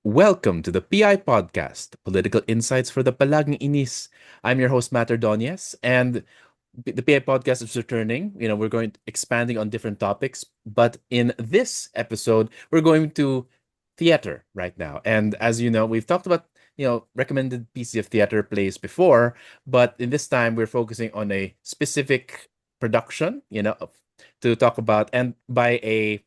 Welcome to the PI Podcast, Political Insights for the Palagang Inis. I'm your host, Matt Ordonez, and the PI Podcast is returning. We're going expanding on different topics, but in this episode, we're going to theater right now. And as you know, we've talked about, recommended pieces of theater plays before, but in this time, we're focusing on a specific production, to talk about, and by a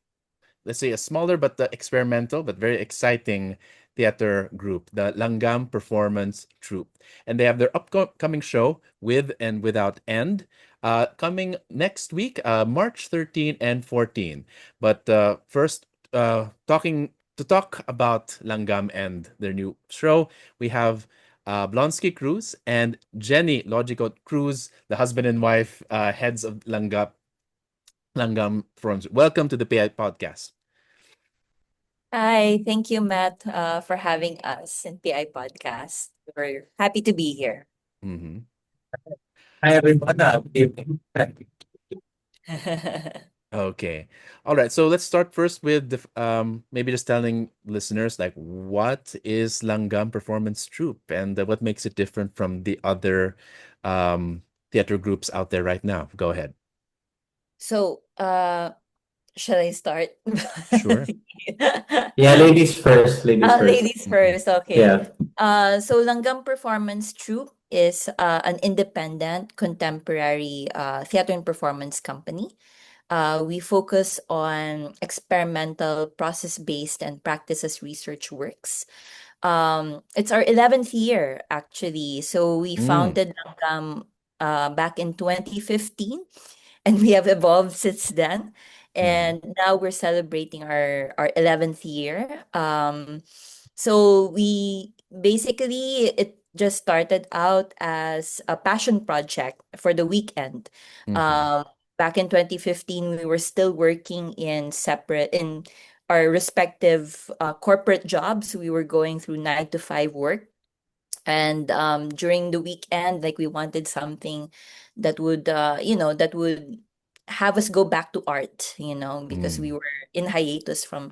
let's say a smaller but experimental but very exciting theater group, the Langgam Performance Troupe. And they have their upcoming show, With and Without End, coming next week, March 13 and 14. But first, to talk about Langgam and their new show, we have Blonski Cruz and Jenny Logico-Cruz, the husband and wife heads of Langgam Performance. Welcome to the PI podcast. Hi, thank you, Matt, for having us in PI Podcast. We're happy to be here. Mm-hmm. Hi everyone. Good evening. Okay. All right. So let's start first with maybe just telling listeners like what is Langgam Performance Troupe and what makes it different from the other theater groups out there right now. Go ahead. So, shall I start? Sure. Yeah, ladies first. Ladies first. Ladies first, okay. Yeah. So Langgam Performance Troupe is an independent contemporary theater and performance company. We focus on experimental, process-based, and practices research works. It's our 11th year, actually. So we Mm. founded Langgam back in 2015, and we have evolved since then. Mm-hmm. And now we're celebrating our 11th year. So we basically, it just started out as a passion project for the weekend. Mm-hmm. Um, Back in 2015, we were still working in our respective corporate jobs. We were going through 9 to 5 work. And during the weekend, like we wanted something that would, that would have us go back to art, because we Mm. were in hiatus from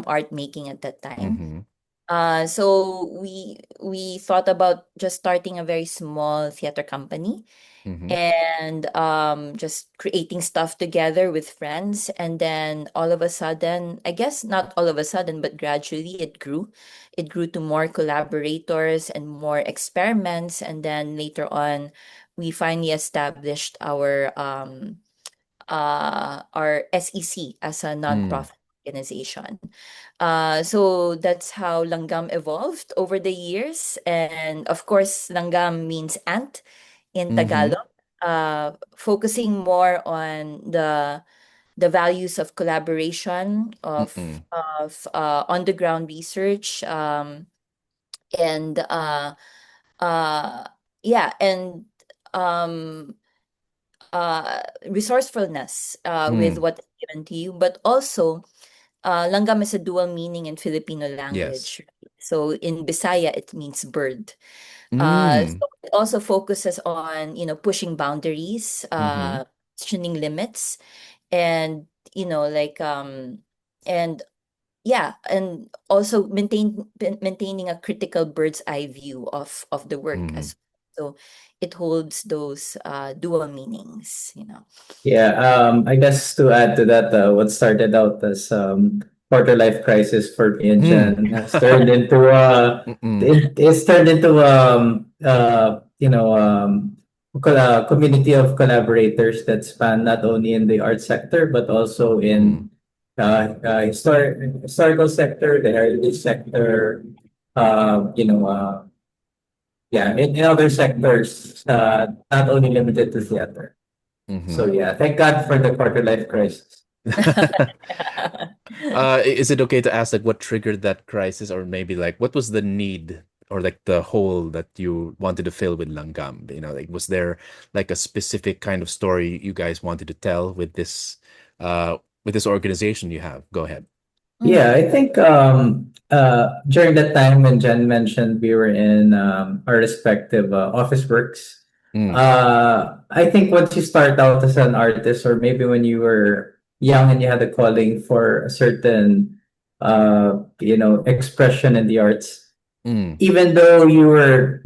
art making at that time. Mm-hmm. So we thought about just starting a very small theater company Mm-hmm. and just creating stuff together with friends. And then all of a sudden, I guess not all of a sudden, but gradually it grew. It grew to more collaborators and more experiments. And then later on, we finally established our SEC as a Mm. nonprofit organization. So that's how Langgam evolved over the years. And of course, Langgam means ant in Mm-hmm. Tagalog, focusing more on the values of collaboration, Mm-mm. of on-the-ground research, and uh, yeah, and um, resourcefulness with Mm. what's given to you, but also langgam is a dual meaning in Filipino Yes. language. So in Bisaya, it means bird. Mm. So it also focuses on, pushing boundaries, Mm-hmm. questioning limits, and, like, and yeah, and also maintaining a critical bird's eye view of the work Mm-hmm. as well. So it holds those dual meanings. Yeah. I guess to add to that, what started out as quarter life crisis for me and Mm. Jen has turned into Mm-mm. it's turned into community of collaborators that span not only in the art sector but also Mm. in historical sector, the heritage sector, uh, you know, uh, yeah, in other sectors, not only limited to theater. So Mm-hmm. yeah, thank God for the quarter life crisis. Is it okay to ask like what triggered that crisis, or maybe like what was the need or like the hole that you wanted to fill with Langgam? Like was there like a specific kind of story you guys wanted to tell with this organization you have? Go ahead. Yeah, Mm. I think during that time when Jen mentioned we were in our respective office works, Mm. I think once you start out as an artist, or maybe when you were young and you had a calling for a certain expression in the arts. Mm. Even though you would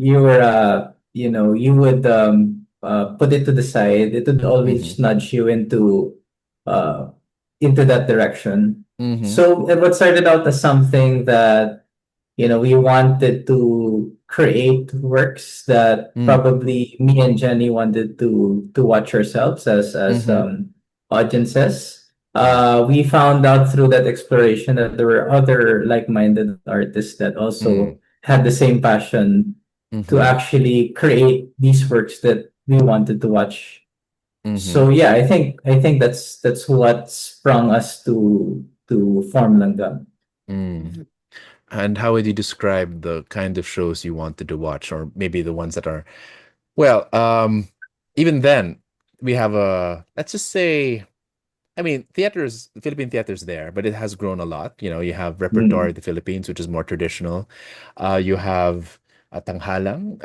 put it to the side, it would Mm-hmm. always nudge you uh into that direction. Mm-hmm. So what started out as something that we wanted to create works that Mm. probably me and Jenny wanted to watch ourselves as Mm-hmm. audiences. Yeah. We found out through that exploration that there were other like-minded artists that also Mm. had the same passion to Mm-hmm. actually create these works that we wanted to watch. Mm-hmm. So yeah, I think that's what sprung us to form Langgam. Mm. And how would you describe the kind of shows you wanted to watch, or maybe the ones that are, well, even then, we have a, let's just say, I mean, theaters, Philippine theater's there, but it has grown a lot. You have Repertoire Mm. in the Philippines, which is more traditional. You have Tanghalang,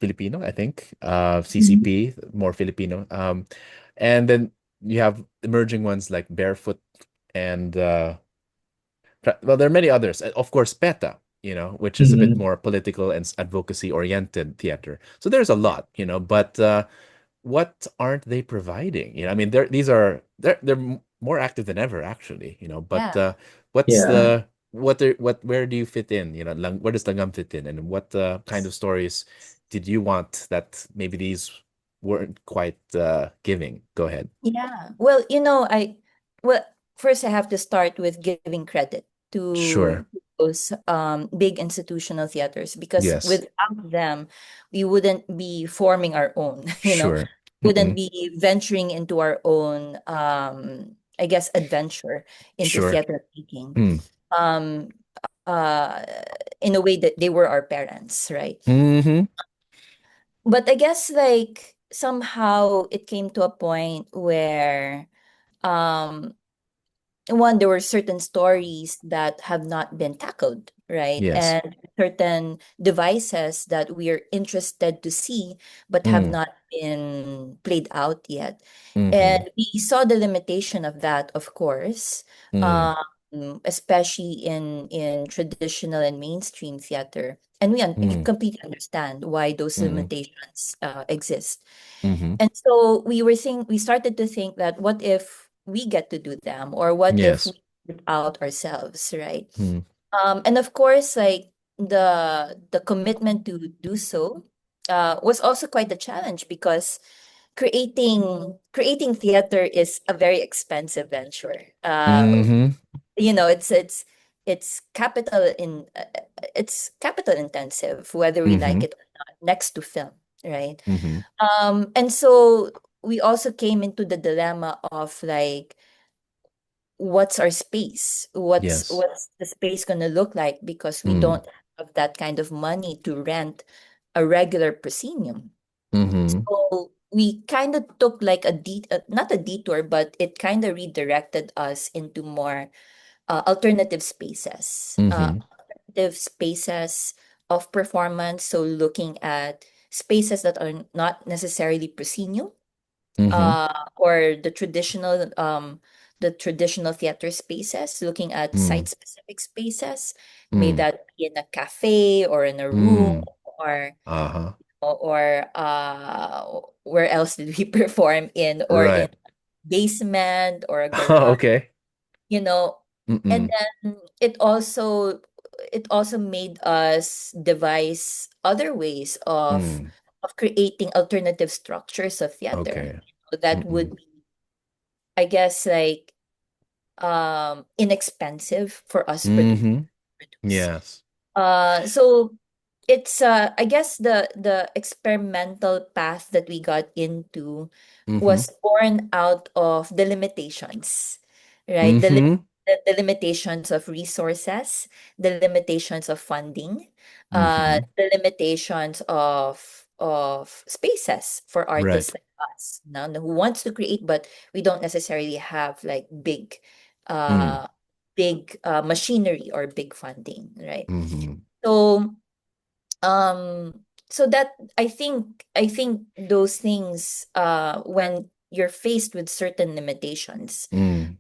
Filipino, I think. Mhm. CCP, more Filipino. And then you have emerging ones like Barefoot and well, there are many others. Of course, PETA, which is a bit Mhm. more political and advocacy oriented theater. So there's a lot, but what aren't they providing? I mean, they're more active than ever, actually. But Yeah. what's Yeah. the where do you fit in? Where does Langgam fit in, and what kind of stories did you want that maybe these weren't quite giving? Go ahead. Yeah. Well, well, first I have to start with giving credit to Sure. those big institutional theaters, because Yes. without them, we wouldn't be forming our own, Sure. wouldn't Mm-mm. be venturing into our own I guess adventure into Sure. theater making. Mm. Um uh in a way that they were our parents, right? Mm-hmm. But I guess like somehow it came to a point where um one, there were certain stories that have not been tackled, right? Yes. And certain devices that we are interested to see but have Mm. not been played out yet. Mm-hmm. And we saw the limitation of that, of course, Mm. um, especially in traditional and mainstream theater. And we Mm. completely understand why those Mm. limitations exist. Mm-hmm. And so we started to think that what if we get to do them, or what if Yes. we put out ourselves, right? Mm. And of course, like the commitment to do so was also quite a challenge, because creating theater is a very expensive venture. Mm-hmm. It's it's capital intensive, whether we like Mm-hmm. it or not, next to film, right? Mm-hmm. And so we also came into the dilemma of like, what's our space? Yes. What's the space gonna look like? Because we Mm. don't have that kind of money to rent a regular proscenium. Mm-hmm. So we kind of took like not a detour, but it kind of redirected us into more alternative spaces. Mm-hmm. Alternative spaces of performance. So looking at spaces that are not necessarily proscenium, Mm-hmm. or the traditional theater spaces, looking at Mm. site-specific spaces, may Mm. that be in a cafe or in a room, Mm. or Uh-huh. where else did we perform in, or in Right. basement or a Oh, garage, okay. you know. And Mm-mm. then it also made us devise other ways Mm. of creating alternative structures of theater, Okay. that Mm-mm. would be, I guess, like inexpensive for us Mm-hmm. produce. Yes. So it's I guess the experimental path that we got into Mm-hmm. was born out of the limitations, right? Mm-hmm. The limitations of resources, the limitations of funding, Mm-hmm. the limitations of spaces for Right. artists like us, now who wants to create, but we don't necessarily have like Mm. uh machinery or big funding, right? Mm-hmm. So so that I think those things, when you're faced with certain limitations, Mm.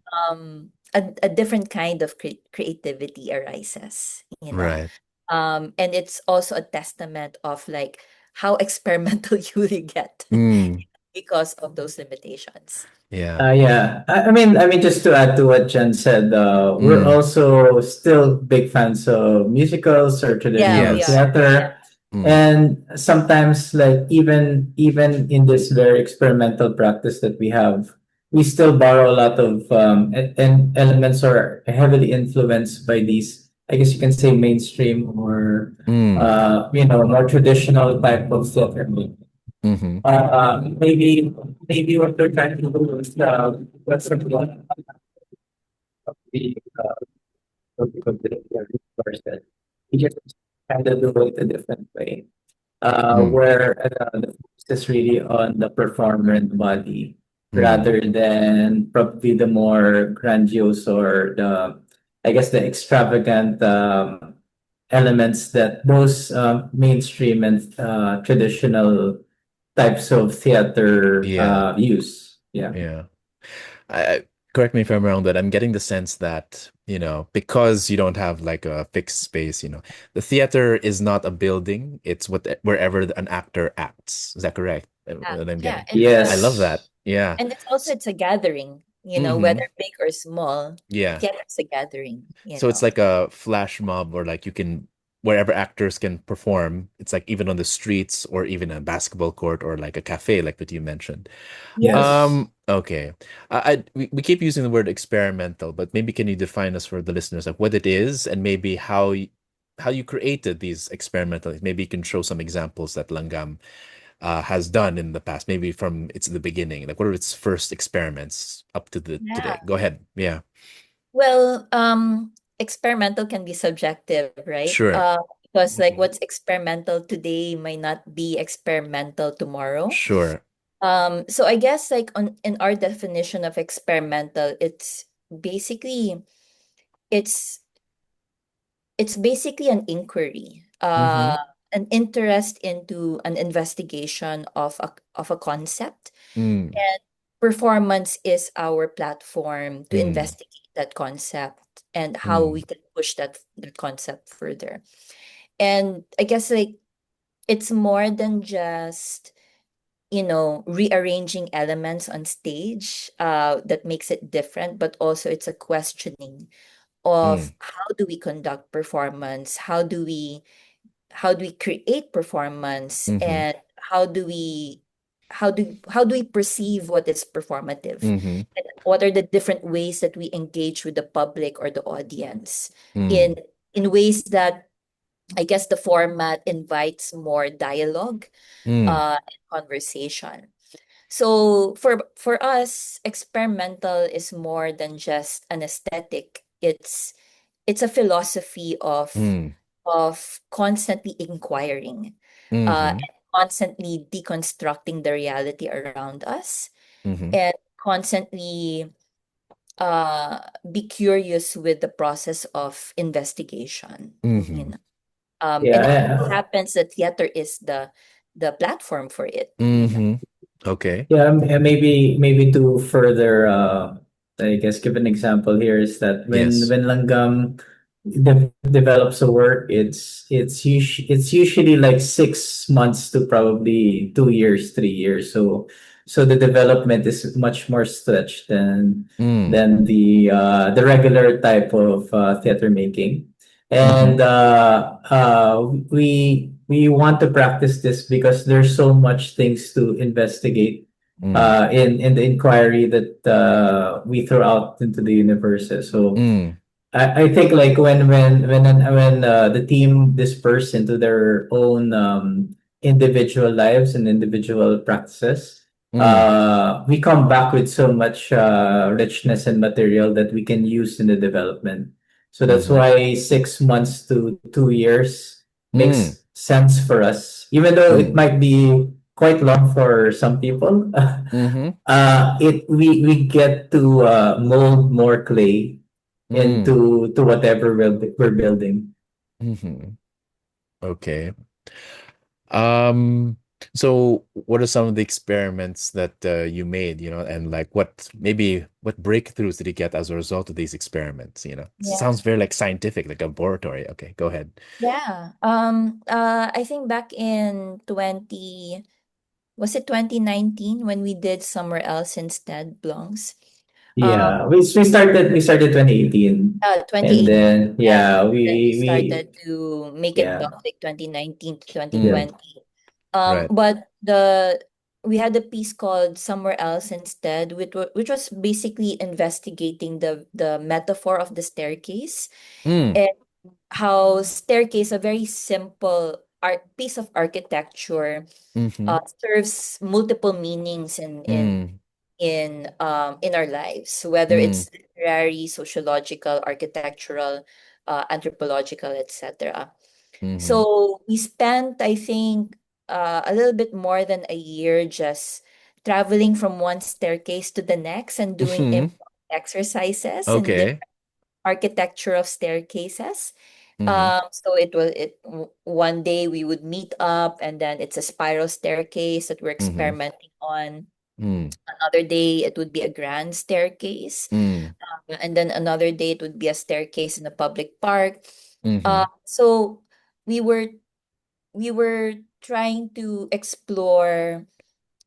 a different kind of creativity arises, you know. Right. And it's also a testament of like how experimental you really get Mm. because of those limitations. Yeah. Yeah. I mean, just to add to what Jen said, we're Mm. also still big fans of musicals or Yeah, traditional we Yes. are. Yeah. theater, Mm. and sometimes, like even in this very experimental practice that we have, we still borrow a lot of and elements or heavily influenced by these. I guess you can say mainstream or Mm. more traditional type of theater. Mm-hmm. Maybe what they're trying to do is what's the plan of the person. He just kind of do it a different way. Mm. Where the focus is really on the performer and body Mm. rather than probably the more grandiose or I guess the extravagant elements that those mainstream and traditional types of theater Yeah. use. Yeah. Yeah. Correct me if I'm wrong, but I'm getting the sense that, because you don't have like a fixed space, the theater is not a building, it's wherever an actor acts. Is that correct? Yeah, That I'm yeah, getting. I love that. Yes. Yeah. and it's also it's a gathering, Mm-hmm. whether big or small. Yeah. Yeah, it's a gathering, So it's like a flash mob, or like you can wherever actors can perform. It's like even on the streets or even a basketball court or like a cafe, like what you mentioned. Yes. Yes. Okay. We keep using the word experimental, but maybe can you define us for the listeners like what it is and maybe how you created these experimental. Maybe you can show some examples that Langgam has done in the past, maybe from its the beginning. Like what are its first experiments up to the Yeah. today? Go ahead. Yeah. Well, experimental can be subjective, right? Sure. Because like what's experimental today might not be experimental tomorrow. Sure. So I guess like on in our definition of experimental, basically it's it's basically an inquiry, Mm-hmm. an interest into an investigation of a concept, Mm. and performance is our platform to Mm. investigate that concept and how we Mm. can push that concept further. And I guess like it's more than just rearranging elements on stage that makes it different, but also it's a questioning Mm. of how do we conduct performance, how do we create performance, Mm-hmm. and how do we perceive what is performative, Mm-hmm. and what are the different ways that we engage with the public or the audience in Mm. in ways that I guess the format invites more dialogue Mm. and conversation. So for us, experimental is more than just an aesthetic. It's a philosophy Mm. of constantly inquiring, Mm-hmm. and constantly deconstructing the reality around us, Mm-hmm. and constantly be curious with the process of investigation. Mm-hmm. And it Yeah. happens that theater is the platform for it. Mm-hmm. Okay. Yeah, and maybe to further, I guess, give an example here is that when Yes. Langgam develops a work, it's usually like 6 months to probably 2 years, 3 years. So the development is much more stretched Mm. than the regular type of theater making. Mm-hmm. And we want to practice this because there's so much things to investigate Mm. in the inquiry that we throw out into the universe. So Mm. I think like when the team disperse into their own individual lives and individual practices, Mm. we come back with so much richness and material that we can use in the development. So that's Mm-hmm. why 6 months to 2 years Mm. makes sense for us, even though it Mm. might be quite long for some people. Mm-hmm. It we get to mold more clay Mm. into whatever we're building. Mm-hmm. Okay. Um, So, what are some of the experiments that you made, and like what breakthroughs did you get as a result of these experiments? Sounds Yeah. very like scientific, like a laboratory. Okay, go ahead. Yeah. I think back in 20, was it 2019 when we did Somewhere Else Instead, Blongs? Um, Yeah, we started 2018, and 2018. then Yeah. yeah, Then we we started to make it yeah public 2019 to yeah. Mm, 2020. right. But we had a piece called Somewhere Else Instead, which was basically investigating the metaphor of the staircase Mm, and how staircase, a very simple art piece of architecture, mm-hmm, serves multiple meanings mm, in our lives, whether mm, it's literary, sociological, architectural, anthropological, etc. mm-hmm, So we spent, I think, a little bit more than a year just traveling from one staircase to the next and doing mm-hmm. improv exercises in the Okay. architecture of staircases. Mm-hmm, So one day we would meet up, and then it's a spiral staircase that we're mm-hmm, experimenting on. mm, Another day it would be a grand staircase, mm, and then another day it would be a staircase in a public park. mm-hmm, So we were we were trying to explore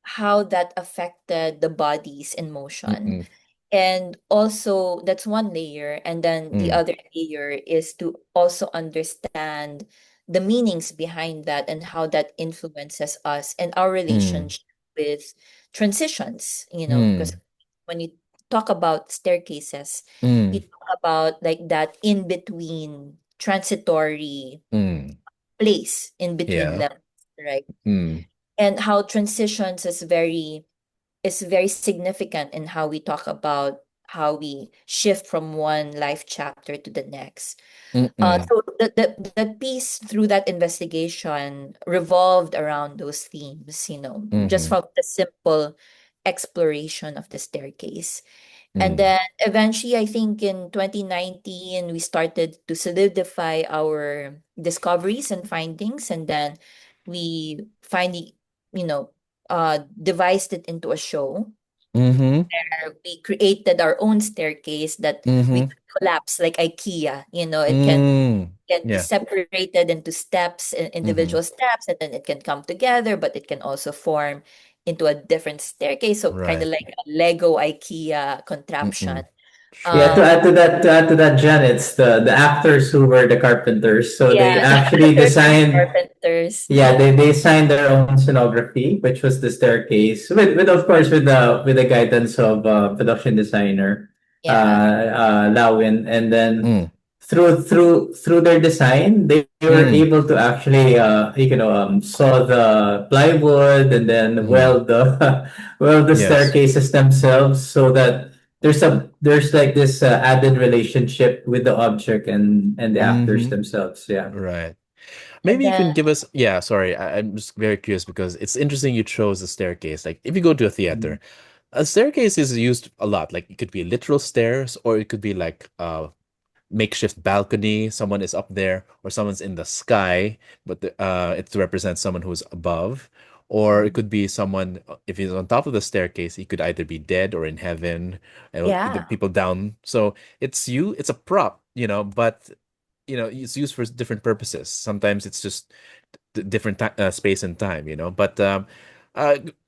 how that affected the bodies in motion. mm-mm, And also, that's one layer. And then the mm, other layer is to also understand the meanings behind that and how that influences us and our mm, relationship with transitions, because mm, when you talk about staircases, you mm, talk about like that in between transitory mm. place in between Yeah. levels, right? Mm, And how transitions is very significant in how we talk about how we shift from one life chapter to the next. mm-mm, So the piece through that investigation revolved around those themes, just mm-hmm, from the simple exploration of the staircase. And mm, then eventually, I think in 2019, we started to solidify our discoveries and findings. And then we finally, devised it into a show mm-hmm, where we created our own staircase that we mm-hmm, could collapse like IKEA. It mm. can be Yeah. separated into steps, Mm-hmm. individual steps, and then it can come together, but it can also form into a different staircase. So kind Right. of like a Lego IKEA contraption. Mm-mm. Yeah, Sure. to Um, add to that, Jen, it's the actors who were the carpenters. So they yeah, the actually actors are the designed, carpenters. yeah, they signed their own scenography, which was the staircase, with of course with the guidance of production designer Yeah, Lawin, and then Mm, through their design, they were mm, able to actually saw the plywood and then mm. weld the Yes. staircases themselves, so that there's like this added relationship with the object and the actors Mm-hmm. themselves. Yeah. Right. and Maybe you then can give us, yeah, sorry. I'm just very curious because it's interesting you chose the staircase. Like if you go to a theater, a staircase is used a lot. Like it could be literal stairs or it could be like makeshift balcony. Someone is up there, or someone's in the sky, but it represents someone who's above. Or it could be someone, if he's on top of the staircase, he could either be dead or in heaven, and the yeah, people down. So it's a prop, but it's used for different purposes. Sometimes it's just different space and time, But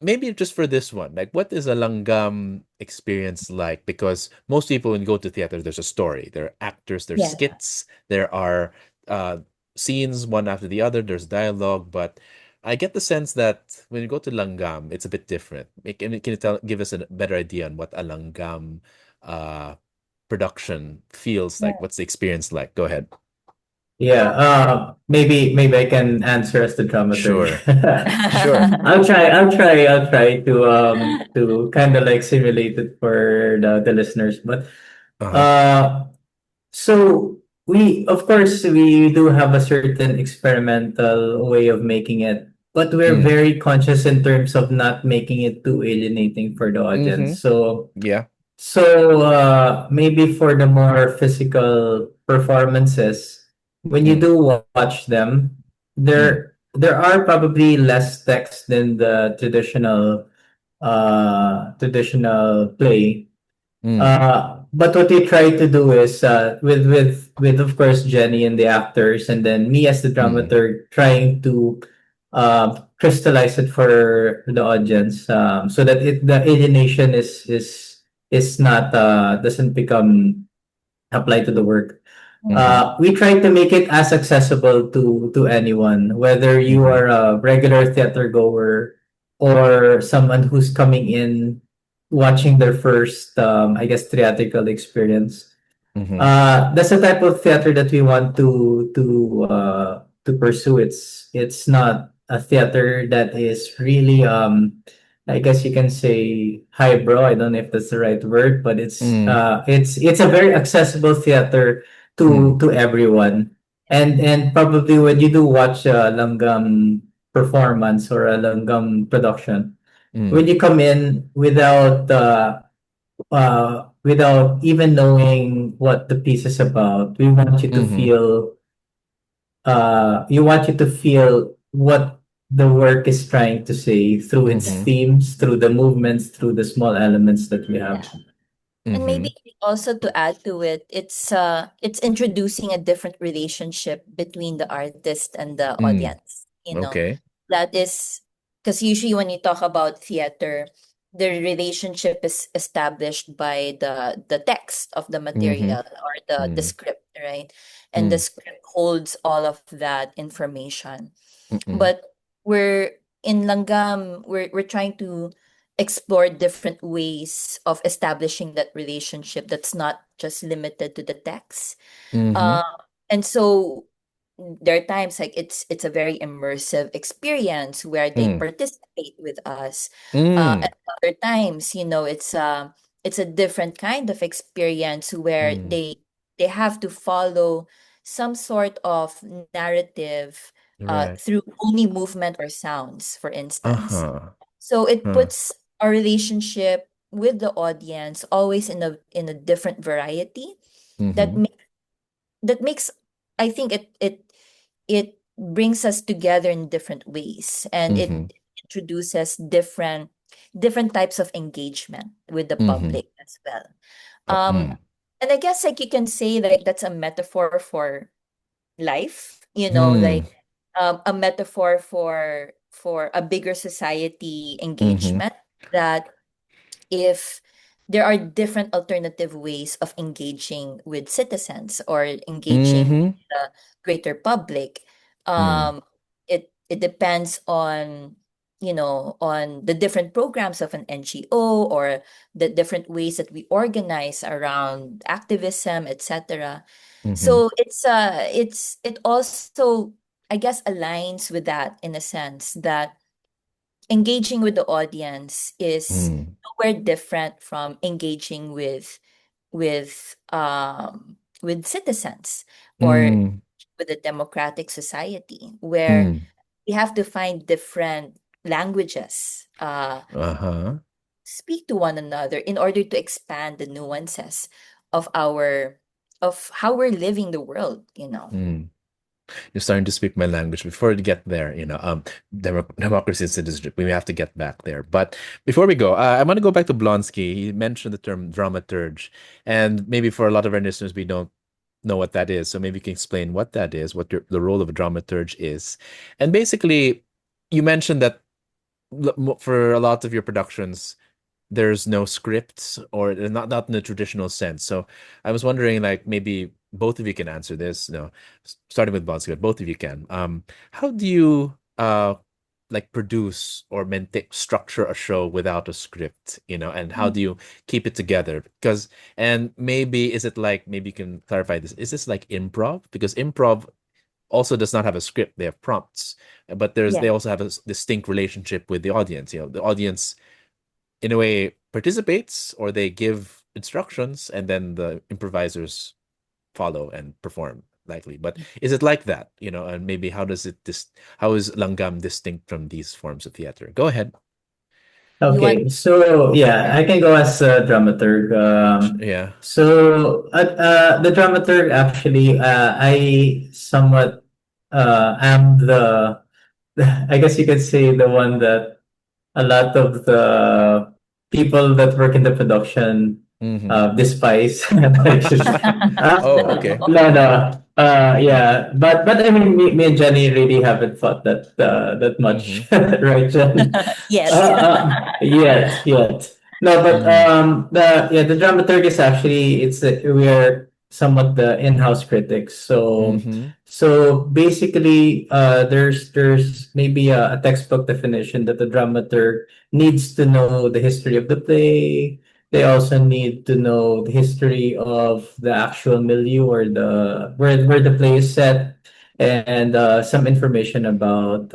maybe just for this one, like, what is a langgam experience like? Because most people, when you go to theater, there's a story. There are actors, there's yeah, skits, there are uh, scenes one after the other. There's dialogue, but I get the sense that when you go to langgam, it's a bit different. Can you give us a better idea on what a langgam uh, production feels like? yeah. What's the experience like? Go ahead. Yeah, maybe I can answer as the dramaturg. Sure. Sure. I'll try to kind of like simulate it for the listeners. But Uh-huh. uh so we, of course, we do have a certain experimental way of making it, but we're Mm. very conscious in terms of not making it too alienating for the Mm-hmm. audience. Yeah. So maybe for the more physical performances, when you Mm. do watch them, Mm. they're there are probably less text than the traditional play. Mm, But what we try to do is with of course Jenny and the actors, and then me as the mm, dramaturg, trying to crystallize it for the audience, so that the alienation is not doesn't become applied to the work. mhm, We try to make it as accessible to anyone, whether you mhm, are a regular theater goer or someone who's coming in watching their first, I guess, theatrical experience. mhm, That's the type of theater that we want to pursue. It's not a theater that is really, I guess you can say, highbrow. I don't know if that's the right word, but mm, it's a very accessible theater mm, to everyone. And probably when you do watch a Langgam performance or a Langgam production, when mm, you come in without even knowing what the piece is about, mhm, we want you to feel what the work is trying to say through its mhm, themes, through the movements, through the small elements that we have. Yeah. And maybe mhm, also to add to it, it's introducing a different relationship between the artist and the mm. audience. Okay. That is because usually when you talk about theater, the relationship is established by the text of the Mhm, material or the mm, script, right? And the mm, script holds all of that information. mm, But we're in Langgam, we're trying to explore different ways of establishing that relationship that's not just limited to the text. mhm, Uh, and so there are times like it's a very immersive experience where they mm, participate with us. mm, At other times, it's a different kind of experience where mm. they have to follow some sort of narrative Right. through only movement or sounds, for instance. Uh-huh. So it Huh. puts our relationship with the audience always in a different variety that Mhm, ma- that makes, I think it brings us together in different ways, and it mhm, introduces different types of engagement with the mhm. public as well. Um, Mm. and I guess like you can say like that's a metaphor for life, like Mm. a metaphor for a bigger society Mhm, engagement, that if there are different alternative ways of engaging with citizens or engaging mhm, the greater public, mm, it depends on on the different programs of an NGO or the different ways that we organize around activism, etc. mhm, So it also, I guess, aligns with that in a sense that engaging with the audience is mm, nowhere different from engaging with citizens or mm, with a democratic society where mm. we have to find different languages Uh-huh. speak to one another in order to expand the nuances of our of how we're living the world. Mm. You're starting to speak my language. Before we get there, democracy and citizenship, we have to get back there. But before we go, I want to go back to Blonski. He mentioned the term dramaturge, and maybe for a lot of our listeners, we don't know what that is. So maybe you can explain what that is, what the role of a dramaturge is, and basically, you mentioned that for a lot of your productions, there's no scripts or not in the traditional sense. So I was wondering, like maybe both of you can answer this. Starting with Bonsi, but both of you can. How do you like produce or maintain structure a show without a script? And how do you keep it together? And maybe is it like, maybe you can clarify this. Is this like improv? Because improv also does not have a script. They have prompts, but Yeah. they also have a distinct relationship with the audience. The audience in a way participates or they give instructions and then the improvisers follow and perform likely. But is it like that? And maybe how is Langgam distinct from these forms of theater? Go ahead. You want Okay, so yeah, I can go as a dramaturg. Yeah. The dramaturg actually, I somewhat am the I guess you could say the one that a lot of the people that work in the production Mm-hmm. despise. uh, Oh, okay. no, no. Yeah, but I mean, me and Jenny really haven't fought that Mm-hmm. much, right, Jen? Yet. Yet. No, but Mm-hmm. the dramaturg is actually we're somewhat the in-house critics. Mm-hmm. So basically, there's maybe a textbook definition that the dramaturg needs to know the history of the play. They also need to know the history of the actual milieu or where the play is set, and some information about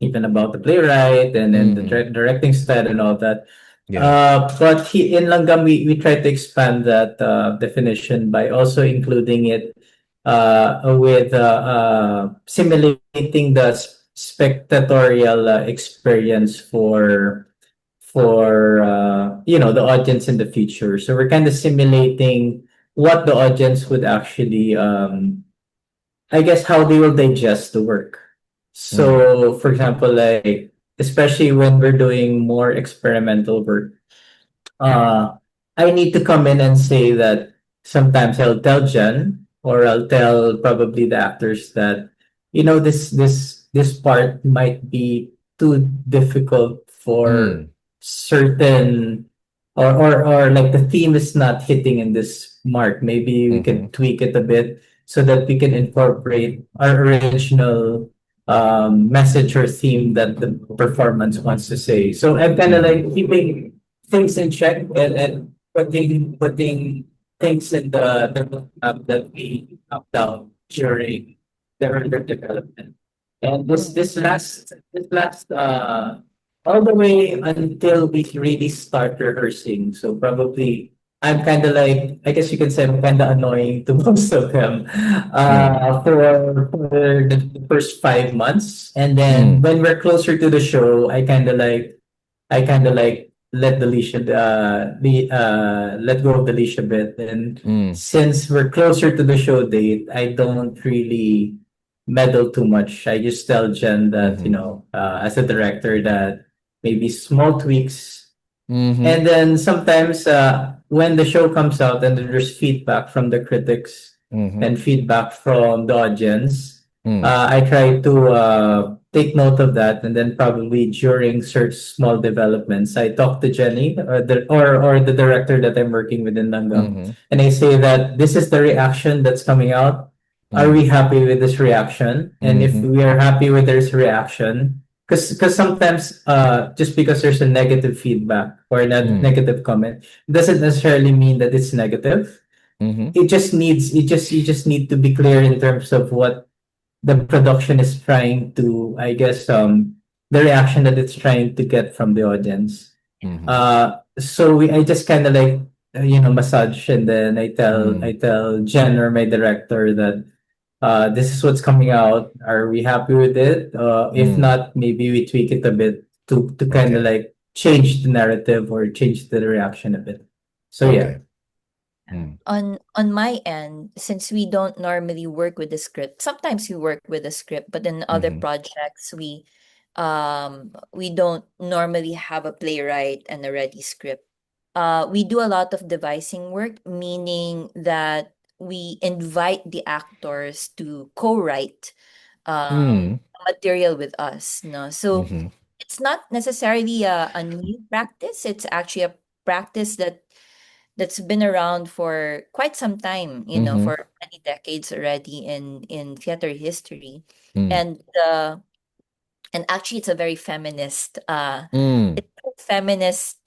even about the playwright and the Mm-hmm. directing style and all that. Yeah. But in Langgam, we try to expand that definition by also including it with simulating the spectatorial experience for the audience in the future. So we're kind of simulating what the audience would actually I guess how they will digest the work. Mm-hmm. So for example, like especially when we're doing more experimental work, uh, I need to come in and say that sometimes I'll tell Jen or I'll tell probably the actors that this part might be too difficult for Mm. certain or like the theme is not hitting in this mark. Maybe we Mm-hmm. could tweak it a bit so that we can incorporate our original message or theme that the performance wants to say. So I'm kind of Mm-hmm. like keeping things in check and putting things in the that we up down during the earlier development. And this last all the way until we really start rehearsing. So probably I'm kind of like I guess you can say I'm kind of annoying to most of them Mm. for the first 5 months, and then Mm. when we're closer to the show, I kind of like let go of the leash a bit. And Mm. since we're closer to the show date, I don't really meddle too much. I just tell Jen that, Mm-hmm. as a director, that maybe small tweaks. Mm-hmm. And then sometimes when the show comes out and there's feedback from the critics Mm-hmm. and feedback from the audience, Mm. I try to take note of that. And then probably during such small developments, I talk to Jenny or the director that I'm working with in Langgam, Mm-hmm. and I say that this is the reaction that's coming out. Are we Mm. happy with this reaction? And if Mm-hmm. we are happy with this reaction, because sometimes just because there's a negative feedback or a Mm. negative comment doesn't necessarily mean that it's negative. Mm-hmm. You just need to be clear in terms of what the production is trying to, I guess, the reaction that it's trying to get from the audience. Mm-hmm. So I just kind of like massage, and then I Mm. tell Jen or my director that this is what's coming out. Are we happy with it? If Mm. not, maybe we tweak it a bit to kind of Okay. like change the narrative or change the reaction a bit. So yeah. Okay. Mm. On my end, since we don't normally work with the script, sometimes we work with the script, but in other Mm-hmm. projects we don't normally have a playwright and a ready script. We do a lot of devising work, meaning that we invite the actors to co-write Mm. material with us. No, so Mm-hmm. it's not necessarily a new practice. It's actually a practice that's been around for quite some time, Mm-hmm. for many decades already in theater history. Mm. And actually it's a very feminist Mm. it's a feminist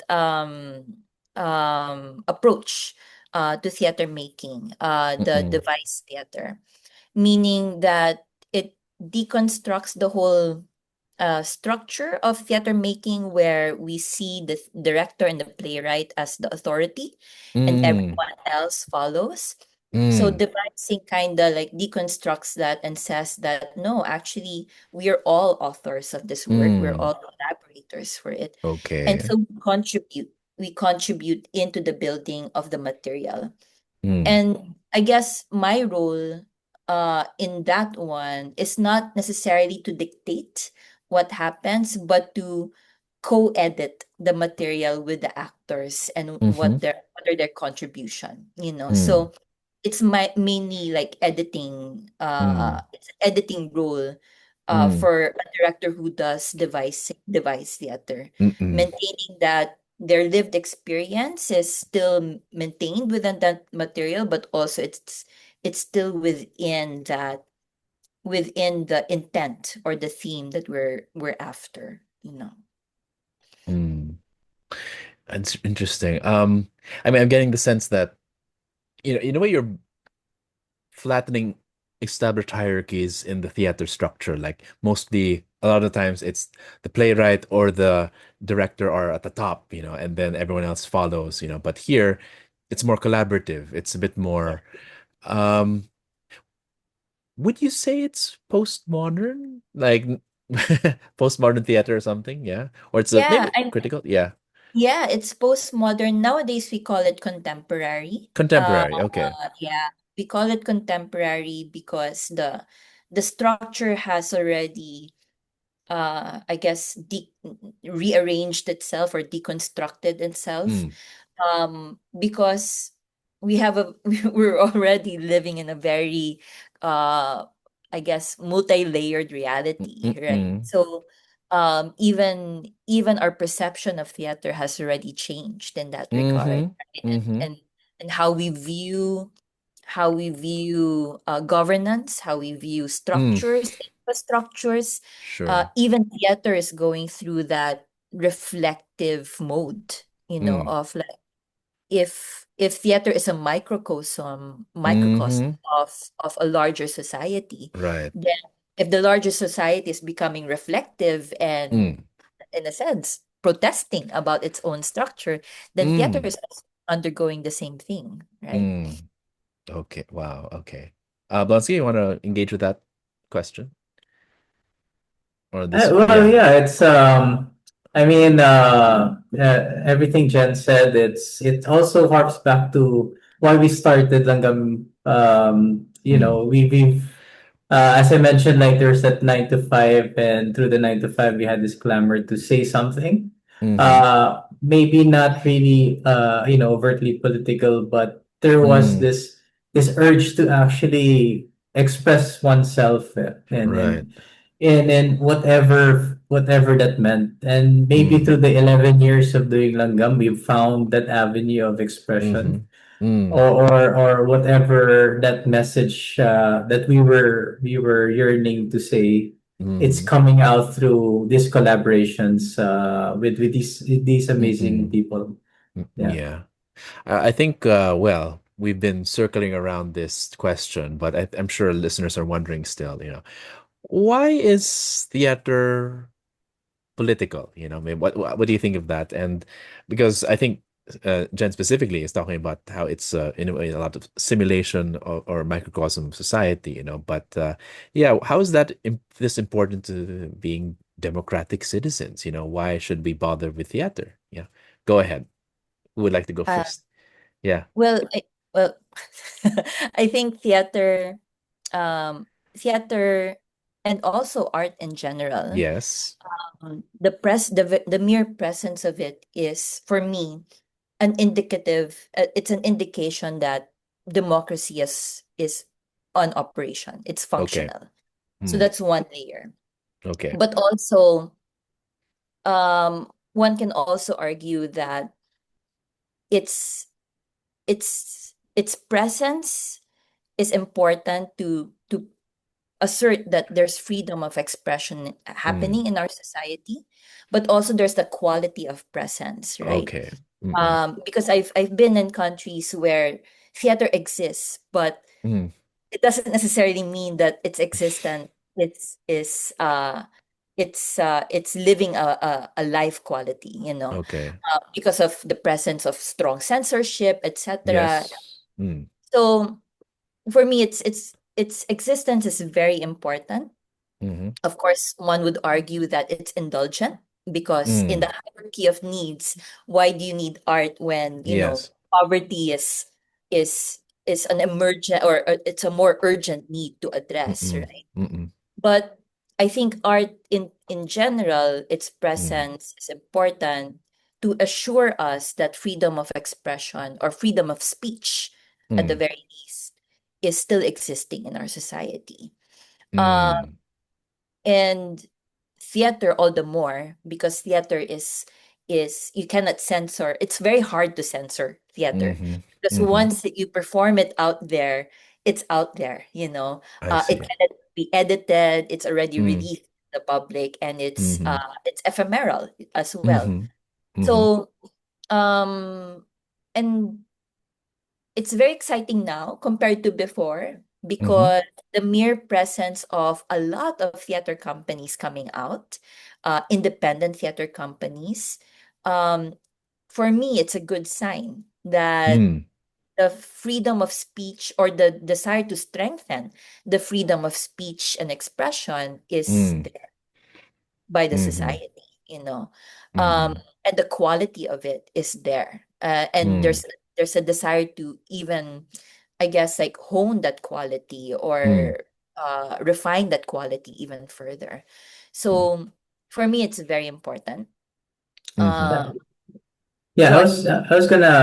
approach to theater making, the Mm-mm. device theater, meaning that it deconstructs the whole structure of theater making, where we see the director and the playwright as the authority and Mm. everyone else follows. So Mm. devising kind of like deconstructs that and says that no, actually, we are all authors of this work. We're Mm. all collaborators for it. And Okay. so we contribute into the building of the material. Mm. And I guess my role in that one is not necessarily to dictate what happens, but to co-edit the material with the actors and Mm-hmm. what are their contribution, you know. Mm, So it's mainly like editing, mm, it's an editing role mm, for a director who does device theater, mm-mm, maintaining that their lived experience is still maintained within that material, but also it's still within the intent or the theme that we're after, you know. mm. It's interesting. I mean, I'm getting the sense that, in a way, you're flattening established hierarchies in the theater structure. Like mostly, a lot of times, it's the playwright or the director are at the top, and then everyone else follows, But here, it's more collaborative. It's a bit more. Um, would you say it's postmodern? Like postmodern theater or something? Yeah. Or it's Yeah, maybe critical? Yeah. yeah, it's postmodern. Nowadays we call it contemporary. Contemporary. Okay. Yeah, we call it contemporary because the structure has already I guess rearranged itself or deconstructed itself, Mm. because we have a we're already living in a very uh I guess multi-layered reality, right? Mm-mm. So even our perception of theater has already changed in that regard, Mm-hmm. right? Mm-hmm. And how we view governance, how we view Mm. structures, infrastructures. Sure. Even theater is going through that reflective mode, Mm. of like, if theater is a microcosm Mm-hmm. of a larger society, Right. then if the larger society is becoming reflective and, Mm. in a sense, protesting about its own structure, then theater Mm. is also undergoing the same thing, right? Mm. Okay. Wow. Okay. Blonsky, you want to engage with that question or this? Well, Yeah. yeah, it's I mean, everything Jen said, it also harps back to why we started Langgam. Mm. We've as I mentioned, like there's that 9 to 5, and through the 9 to 5, we had this clamor to say something. Mm-hmm. Maybe not really, overtly political, but there was Mm. this urge to actually express oneself, and Right. whatever that meant. And maybe Mm. through the 11 years of doing langgam, we've found that avenue of Mm-hmm. expression, Mm. or whatever that message that we were yearning to say. It's Mm. coming out through these collaborations with these amazing Mm-mm. people. Yeah. Yeah. I think, well, we've been circling around this question, but I'm sure listeners are wondering still, why is theater political? Maybe what do you think of that? And because I think Jen specifically is talking about how it's in a way a lot of simulation or microcosm of society, but yeah, how is that this important to being democratic citizens? Why should we bother with theater? Yeah, go ahead. Who would like to go Uh, first? Yeah. well, well, I think um, theater, and also art in general, Yes. the mere presence of it is, for me, it's an indication that democracy is on operation. It's Okay. functional. So Hmm. that's one layer. Okay. But also, one can also argue that its its presence is important to assert that there's freedom of expression Hmm. happening in our society, but also there's the quality of presence, right? Okay. Mm-mm. Because I've been in countries where theater exists, but Mm. it doesn't necessarily mean that its existence it's living a life quality, Okay. because of the presence of strong censorship, etc. Yes. Mm. So for me, its existence is very important. Mm-hmm. Of course, one would argue that it's indulgent, because in Mm. the hierarchy of needs, why do you need art when Yes. poverty is is an emergent, or it's a more urgent need to address, Mm-mm. right? Mm-mm. But I think art in general, its Mm. presence is important to assure us that freedom of expression or freedom of speech, at the Mm. very least, is still existing in our society. Uh, Mm. and theater all the more, because theater is you cannot censor. It's very hard to censor theater, Mm-hmm. because Mm-hmm. once that you perform it out there, it's out there, you know. I It see. cannot be edited. It's already Mm. released to the public, and Mm-hmm. it's ephemeral as well. Mm-hmm. Mm-hmm. So and it's very exciting now compared to before, Mm-hmm. because the mere presence of a lot of theater companies coming out, independent theater companies, um, for me, it's a good sign that Mm. the freedom of speech, or the desire to strengthen the freedom of speech and expression, is Mm. there by the Mm-hmm. society, you know. Um, Mm-hmm. and the quality of it is there. And Mm. there's a desire to even, I guess, like hone that quality, Mm. or refine that quality even further. Mm. So for me, it's very important. Mm-hmm. Uh, Yeah, Go I on. was I was gonna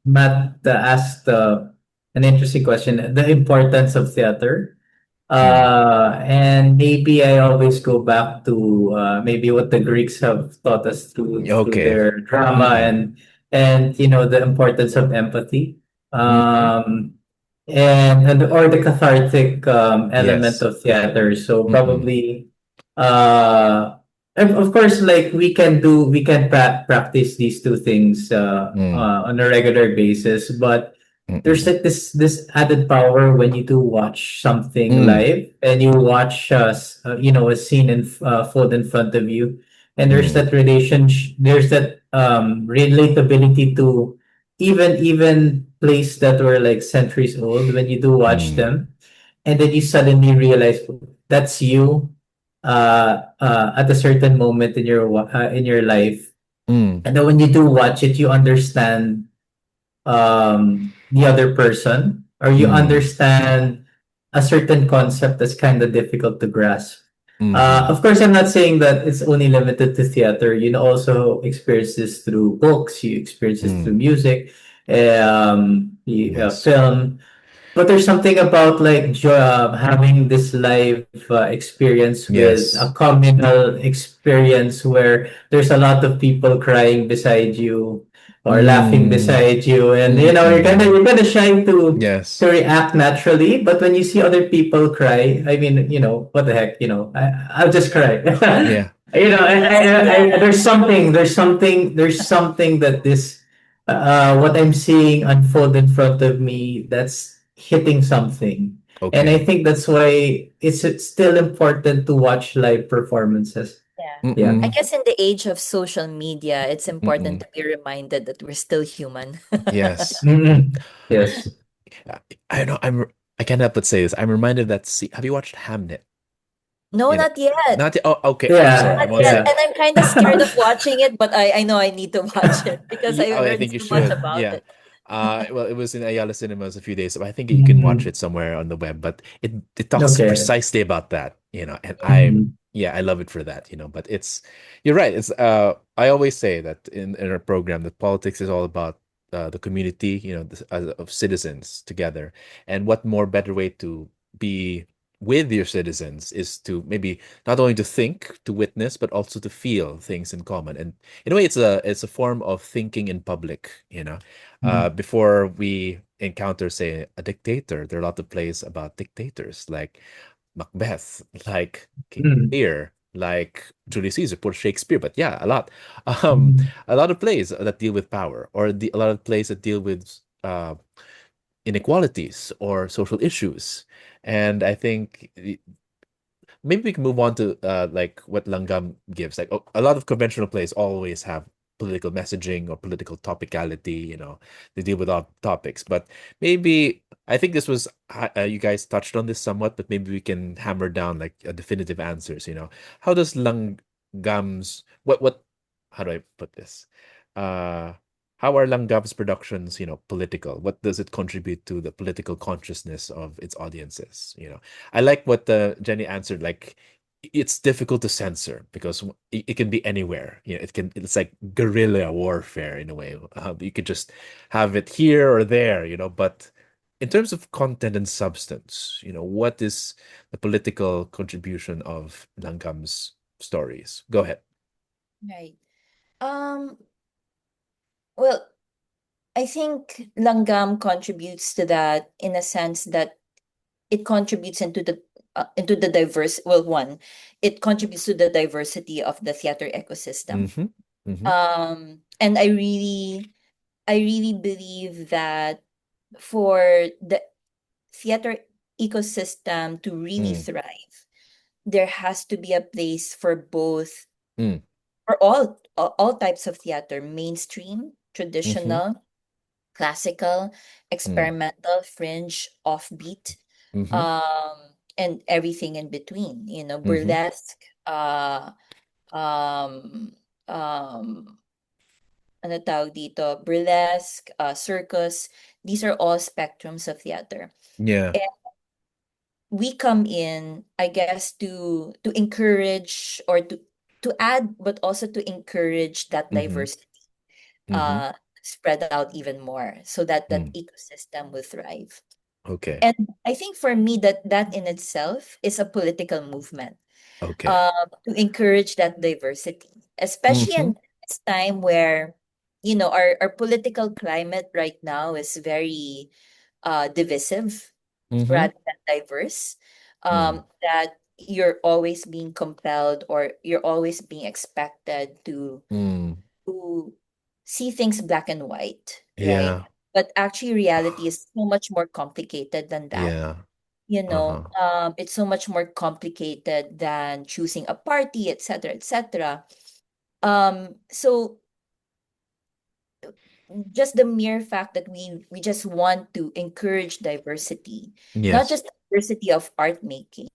Matt asked an interesting question, the importance of theater. Mm. And maybe I always go back to maybe what the Greeks have taught us through Okay. their drama, Mm-mm. and you know the importance of empathy. Mm-hmm. And or the cathartic element Yes. of theater. So Mm-mm. probably and of course, like we can practice these two things Mm. on a regular basis, but there's Mm-mm. like this added power when you do watch something Mm. live, and you watch you know, a scene in fold in front of you, and there's Mm. that there's that relatability to even plays that were like centuries old when you do watch Mm. them, and then you suddenly realize that's you at a certain moment in your life, Mm. and then when you do watch it, you understand the other person, or you Mm. understand a certain concept that's kind of difficult to grasp. Mm-hmm. Of course, I'm not saying that it's only limited to theater. You know, also experience this through books, you experience this through Mm. music, Yes. film. But there's something about like having this live experience with a Yes. communal experience where there's a lot of people crying beside you or laughing Mm. beside you, and you know Mm-mm. you're kind of shy to Yes. react naturally. But when you see other people cry, I mean, you know, what the heck, you know, I'll just cry. Yeah. You know, Yeah. there's something that this what I'm seeing unfold in front of me that's hitting something. And I Okay. think that's why it's still important to watch live performances. Yeah. Yeah. I Mm-mm. guess in the age of social media, it's important Mm-mm. to be reminded that we're still human. Yes. Mm-mm. Yes. I I know. I can't help but say this. I'm reminded that. See, have you watched Hamnet? No, You know, not yet. not yet. Oh, okay. I'm sorry. I Not Yeah. won't yet. say. Yeah. And I'm kind of scared of watching it, but I know I need to watch it because I Oh, I heard think you so much should. about Yeah. it. Well, it was in Ayala Cinemas a few days, so I think you can watch Mhm. it somewhere on the web. But it talks Okay. precisely about that, and Mhm. yeah, I love it for that, But you're right. It's I always say that in our program that politics is all about the community, of citizens together, and what more better way to be with your citizens is to maybe not only to think, to witness, but also to feel things in common. And in a way, it's a form of thinking in public. Mhm. Before we encounter, say, a dictator, there are a lot of plays about dictators, like Macbeth, like King Mhm. Lear, like Julius Caesar, poor Shakespeare. But yeah, a lot, Mhm. a lot of plays that deal with power, or a lot of plays that deal with inequalities or social issues. And I think maybe we can move on to like what Langgam gives. Like a lot of conventional plays always have political messaging or political topicality. They deal with all topics. But maybe I think this was you guys touched on this somewhat, but maybe we can hammer down like a definitive answers. How does Langgam's what how do I put this? Uh how are Langgam's productions, political? What does it contribute to the political consciousness of its audiences? I like what Jenny answered. Like, it's difficult to censor because it can be anywhere. It's like guerrilla warfare in a way. You could just have it here or there. But in terms of content and substance, what is the political contribution of Langgam's stories? Go ahead. Right. Um, well, I think Langgam contributes to that in a sense that it contributes into the diverse, well, one, it contributes to the diversity of the theater ecosystem. Mm-hmm. Mm-hmm. And I really believe that for the theater ecosystem to really Mm, thrive, there has to be a place for both, mm, for all types of theater, mainstream, mm-hmm. traditional, classical, Mm, experimental, fringe, offbeat, mm-hmm. and everything in between, Mm-hmm. burlesque, um, um, ano tawag dito, burlesque, circus, these are all spectrums of theater. Yeah. And we come in, I guess, to encourage or to add, but also to encourage that Mm-hmm. diversity, Mm-hmm. spread out even more so that that Mm. ecosystem will thrive. Okay. And I think for me that in itself is a political movement, Okay. to encourage that diversity, especially Mm-hmm. in this time where, our political climate right now is very divisive Mm-hmm. rather than diverse. Mm. That you're always being compelled or you're always being expected Mm. to see things black and white, right? Yeah. But actually, reality is so much more complicated than that. Yeah. Uh-huh. It's so much more complicated than choosing a party, etc., etc. So just the mere fact that we just want to encourage diversity, not Yes. just diversity of art making,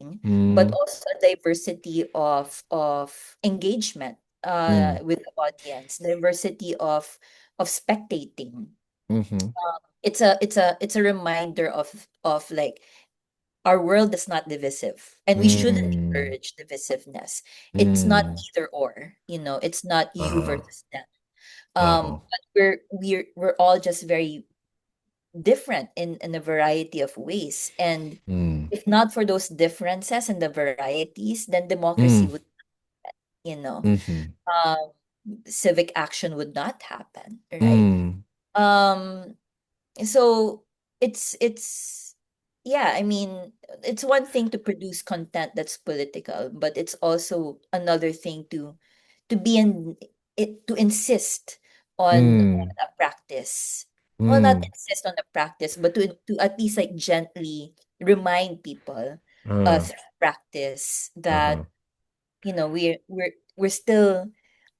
but Mm. also diversity of engagement Mm. with the audience, diversity of spectating. Mm-hmm. It's a reminder of like our world is not divisive and we shouldn't Mm. encourage divisiveness. It's not Mm. either or, it's not you Uh-huh. versus them. Uh-huh. But we're all just very different in a variety of ways. And Mm. if not for those differences and the varieties, then democracy Mm. would, you know, Mm-hmm. um, civic action would not happen, right? Mm. Um, so it's yeah, I mean, it's one thing to produce content that's political, but it's also another thing to be in it, to insist on Mm. a practice. Well, not Mm. insist on the practice, but to at least like gently remind people Uh. through practice Uh-huh. that we're still,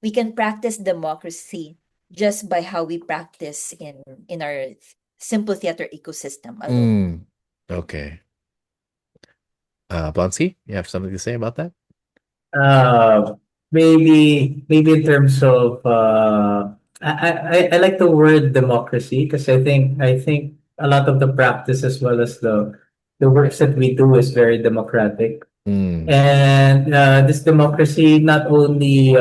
we can practice democracy just by how we practice in our simple theater ecosystem alone. Mm. Okay. Blonsky, you have something to say about that? Uh, maybe in terms of I like the word democracy because I think a lot of the practice as well as the works that we do is very democratic. Mm. And this democracy not only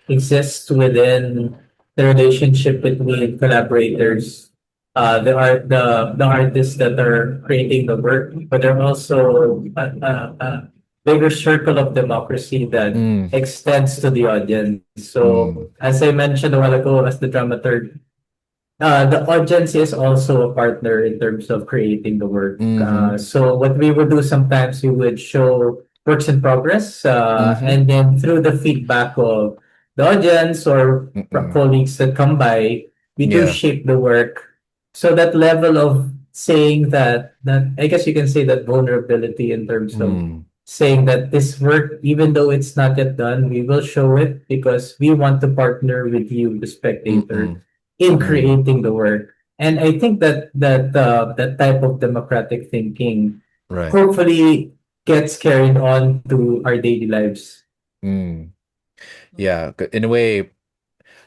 exists within the relationship between collaborators, the artists that are creating the work, but there are also a bigger circle of democracy that Mm. extends to the audience. So Mm. as I mentioned a while ago, as the dramaturg, the audience is also a partner in terms of creating the work. Mm-hmm. So what we would do sometimes, we would show works in progress, Mm-hmm. and then through the feedback of the audience or Mm-mm. colleagues that come by, we do Yeah. shape the work. So that level of saying that I guess you can say that vulnerability in terms of Mm. saying that this work, even though it's not yet done, we will show it because we want to partner with you, the spectator, Mm-mm. in Mm. creating the work. And I think that type of democratic thinking Right. hopefully gets carried on to our daily lives. Mm. Yeah. In a way,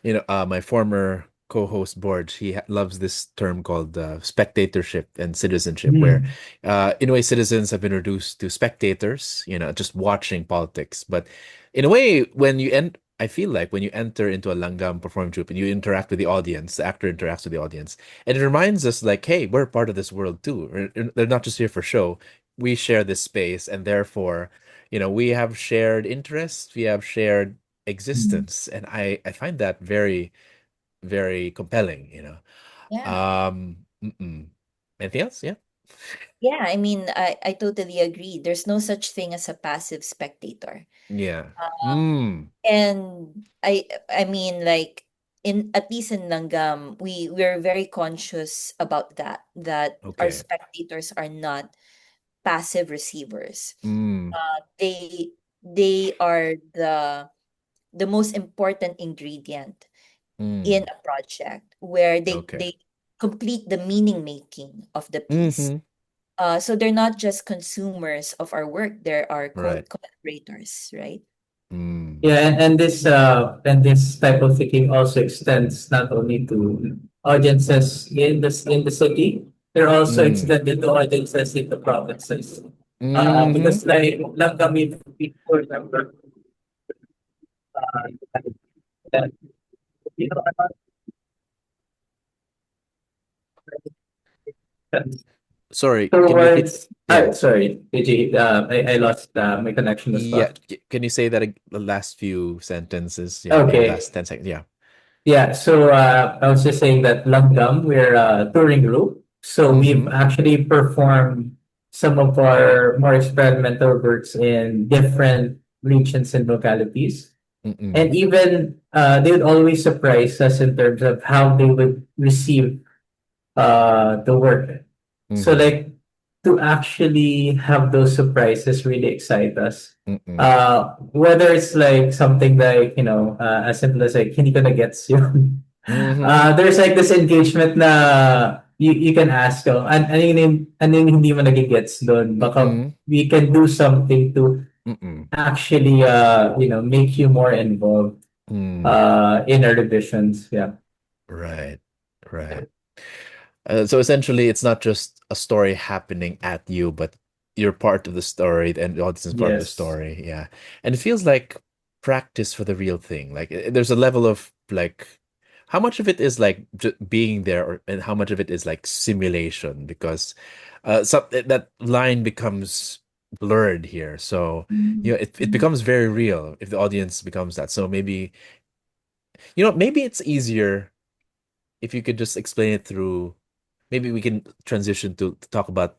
my former co-host Borge, loves this term called spectatorship and citizenship, where Mm. in a way citizens have been reduced to spectators, just watching politics. But in a way, I feel like when you enter into a Langgam performing troupe and you interact with the audience, the actor interacts with the audience, and it reminds us like, hey, we're part of this world too. They're not just here for show. We share this space, and therefore, we have shared interests, we have shared Mm. existence, and I find that very, very compelling. Yeah. Mm-mm. Anything else? Yeah. Yeah, I mean, I totally agree. There's no such thing as a passive spectator. Yeah. Uh, Mm. and I mean, like, in at least in Langgam, we're very conscious about that our Okay. spectators are not passive receivers. Mm. They are the most important ingredient in Mm. a project where Okay. they complete the meaning making of the piece. Mm-hmm. So they're not just consumers of our work, they're our Right. collaborators, right? Mm. Yeah, and this type of thinking also extends not only to audiences in the city, they're also Mm. extended to audiences in the provinces. Mm-hmm. Because like Langgam, if people remember that, you know, Sorry, can you repeat? towards, Yeah. sorry, AJ, I lost my connection as Yeah. well. Can you say that the last few sentences? Yeah, maybe Okay. last 10 seconds. Yeah. Yeah, so I was just saying that Langgam, we're a touring group. So we've Mm-hmm. actually performed some of our more experimental works in different regions and localities. Mm-mm. And even they would always surprise us in terms of how they would receive the work. So Mm-hmm. like to actually have those surprises really excite us. Mm-mm. Whether it's like something like, as simple as like, hindi ko na gets yun. Mm-hmm. There's like this engagement na you can ask, ano yung hindi mo nagigets doon? Baka Mm-mm. we can do something to Mm-mm. actually, make you more involved Mm. in our revisions. Yeah. Right. Right. So essentially, it's not just a story happening at you, but you're part of the story, and the audience is part of the Yes. story. Yeah, and it feels like practice for the real thing. Like there's a level of like, how much of it is like being there, and how much of it is like simulation? Because that line becomes blurred here. So it Mhm. becomes very real if the audience becomes that. So maybe maybe it's easier if you could just explain it through. Maybe we can transition to talk about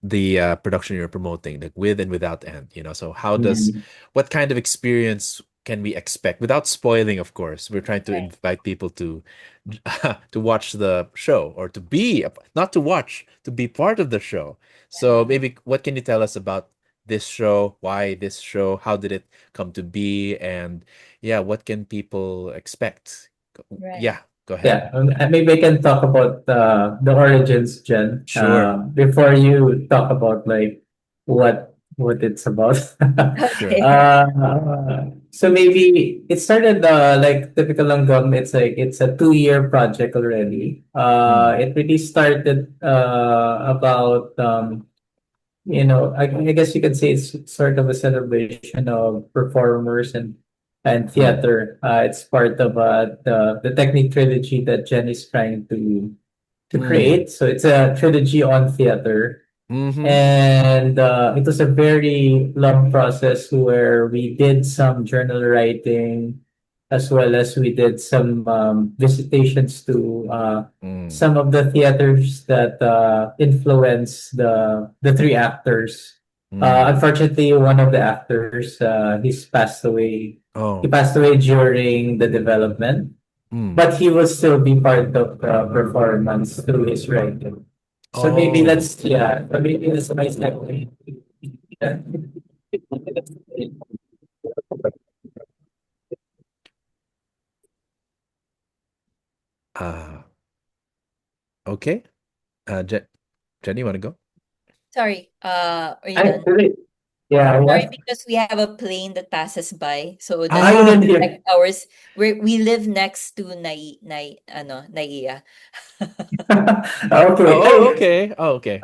the production you're promoting, like with and without end. So Mhm. what kind of experience can we expect without spoiling? Of course, we're trying to Right. invite people to to watch the show, or to be not to watch, to be part of the show. So Yeah. maybe what can you tell us about this show? Why this show? How did it come to be? And yeah, what can people expect? Right. Yeah, go ahead. Yeah, maybe I can talk about the origins, Jen, Sure, before you talk about like what it's about. sure. Okay. So maybe it started like typical Langgam. It's a 2 year project already. Mm, It really started about I guess you could say it's sort of a celebration of performers and mm, theater. It's part of the technique trilogy that Jen is trying to mm. create. So it's a trilogy on theater. Mm-hmm. And it was a very long process where we did some journal writing as well as we did some visitations to Mm, some of the theaters that influence the three actors. mm. Unfortunately, one of the actors he's passed away. He Oh. passed away during the development, Mm. but he will still be part of the performance through his writing. So Oh. maybe that's my segue. Yeah. Uh, okay. Jenny, want to go? Sorry. Are you I done? really, Yeah, Sorry, what? because we have a plane that passes by, so Ah, that's you why Ah, didn't hear. like ours. We live next to Naiya. Okay. oh, okay. Oh, okay.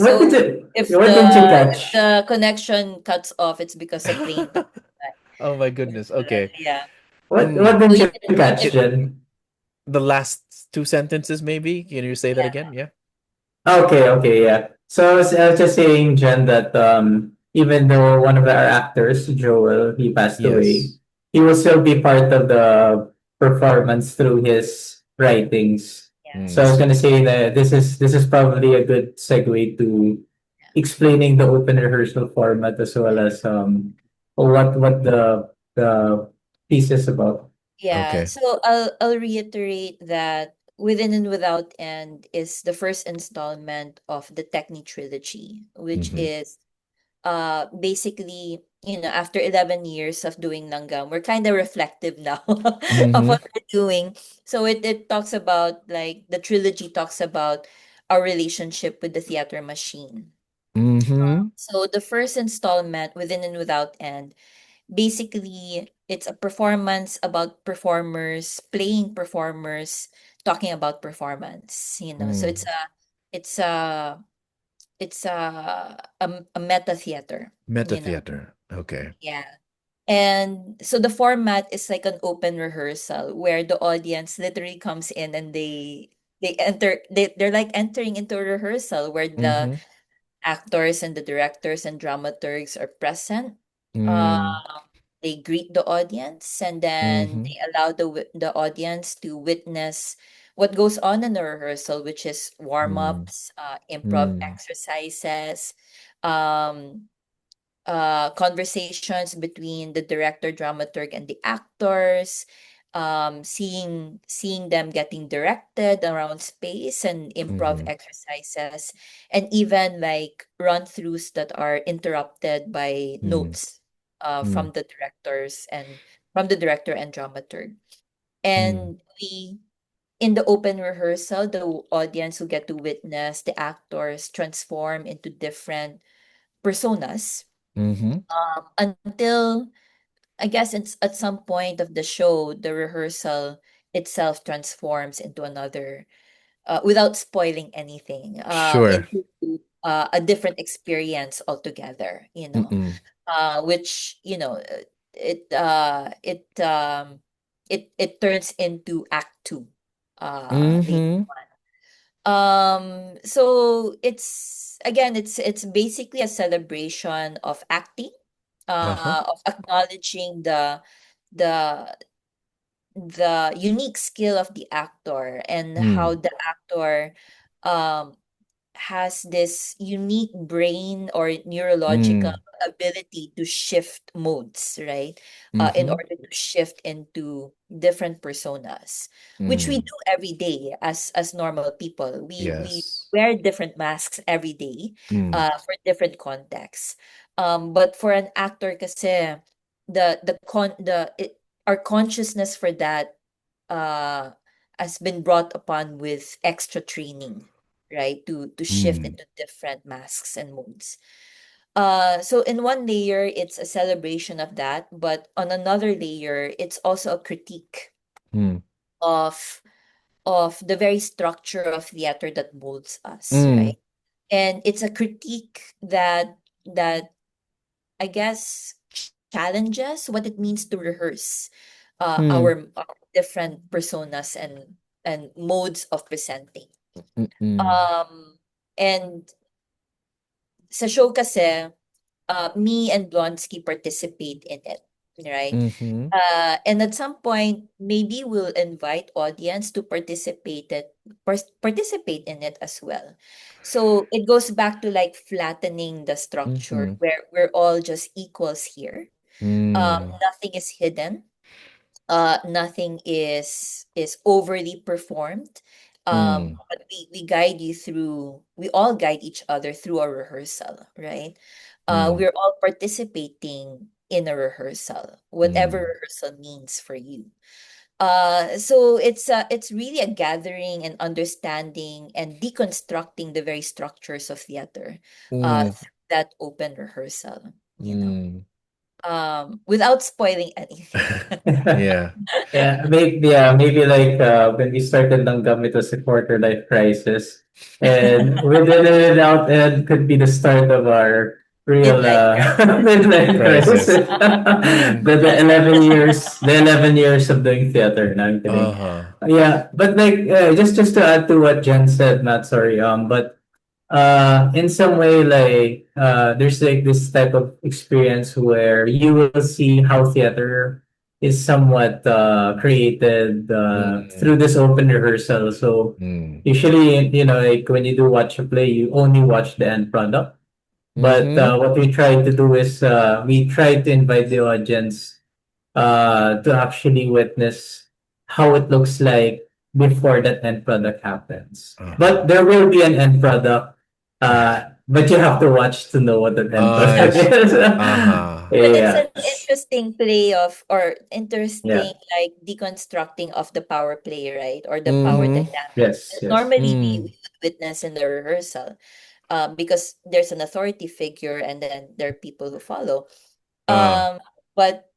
So if What the didn't you if catch? the connection cuts off, it's because a plane passed by. Oh my goodness. Okay. Yeah. What Mm. So didn't you you can you catch, can Jen? The last two sentences, maybe? Can you say that yeah. again? Yeah. Okay, yeah. So I was just saying, Jen, that even though one of our actors, Joel, he passed away, Yes. he will still be part of the performance through his writings. So I Mm. was Yes. gonna say that this is probably a good segue to explaining the open rehearsal format as well as what the piece is about. Yeah, Okay. so I'll reiterate that Within and Without End is the first installment of the Techni trilogy, which Mm-hmm. is basically, after 11 years of doing Langgam, we're kind of reflective now of Mm-hmm. what we're doing. So it talks about, like, the trilogy talks about our relationship with the theater machine. Mm-hmm. So the first installment, Within and Without End, basically it's a performance about performers playing performers talking about performance, so Mm. it's a it's a meta theater, Meta you know theater. Okay. yeah. And so the format is like an open rehearsal where the audience literally comes in and they're like entering into a rehearsal where the Mm-hmm. actors and the directors and dramaturgs are present. Uh, Mm. they greet the audience, and then Mm-hmm. they allow the audience to witness what goes on in the rehearsal, which is Mm. warm-ups, improv Mm. exercises, um, conversations between the director, dramaturg, and the actors, seeing them getting directed around space and improv Mm-hmm. exercises, and even like run-throughs that are interrupted by Mm. notes Mm. from the director and dramaturg. Mm. And in the open rehearsal, the audience will get to witness the actors transform into different personas, Mm-hmm. until I guess it's at some point of the show, the rehearsal itself transforms into another, without spoiling anything, Sure. into a different experience altogether, Mm-mm. which, it uh it um it turns into act two later. Mm-hmm. So it's basically a celebration of acting, Uh-huh. of acknowledging the the unique skill of the actor, and how Mm. the actor um has this unique brain or neurological Mm. ability to shift modes, right? In Mm-hmm. order to shift into different personas, which we Mm. do every day as normal people. We Yes. wear different masks every day, Mm. for different contexts. But for an actor, kasi the con the it, our consciousness for that uh has been brought upon with extra training, right? To shift Mm. into different masks and modes. So in one layer, it's a celebration of that, but on another layer, it's also a critique Mm. of the very structure of theater that molds us, Mm. right? And it's a critique that I guess challenges what it means to rehearse Mm. our different personas and modes of presenting. Mm-mm. Um, and sa show kasi, me and Blonski participate in it, right? Mm-hmm. And at some point, maybe we'll invite audience to participate in it as well. So it goes back to like flattening the structure Mm-hmm. where we're all just equals here. Mm. Nothing is hidden. Nothing is overly performed. Mm. But we all guide each other through a rehearsal, right? Mm. We're all participating in a rehearsal, whatever Mm. rehearsal means for you. So it's really a gathering and understanding and deconstructing the very structures of theater, Mm. that open rehearsal, you know, Mm. without spoiling anything. Yeah. Maybe like when we started Langgam, it was a quarter life crisis, and within and without end could be the start of our real Midlife midlife Crisis. crisis. Mm. The 11 years of doing theater. No, I'm kidding. Uh-huh. Yeah, but like just to add to what Jen said, Matt, sorry, but in some way like there's like this type of experience where you will see how theater is somewhat created through Mm. this open rehearsal. So Mm. usually, like when you do watch a play, you only watch the end product. But Mm-hmm. what we try to do is we try to invite the audience to actually witness how it looks like before that end product happens. Uh-huh. But there will be an end product, but you have to watch to know what the end I product see. is. Uh-huh. But it's Yeah, an interesting play of, or yeah, interesting like deconstructing of the power play, right? Or the power Mm-hmm. dynamic. yes, yes. Normally we Mm. would witness in the rehearsal, because there's an authority figure and then there are people who follow. Uh. Um, but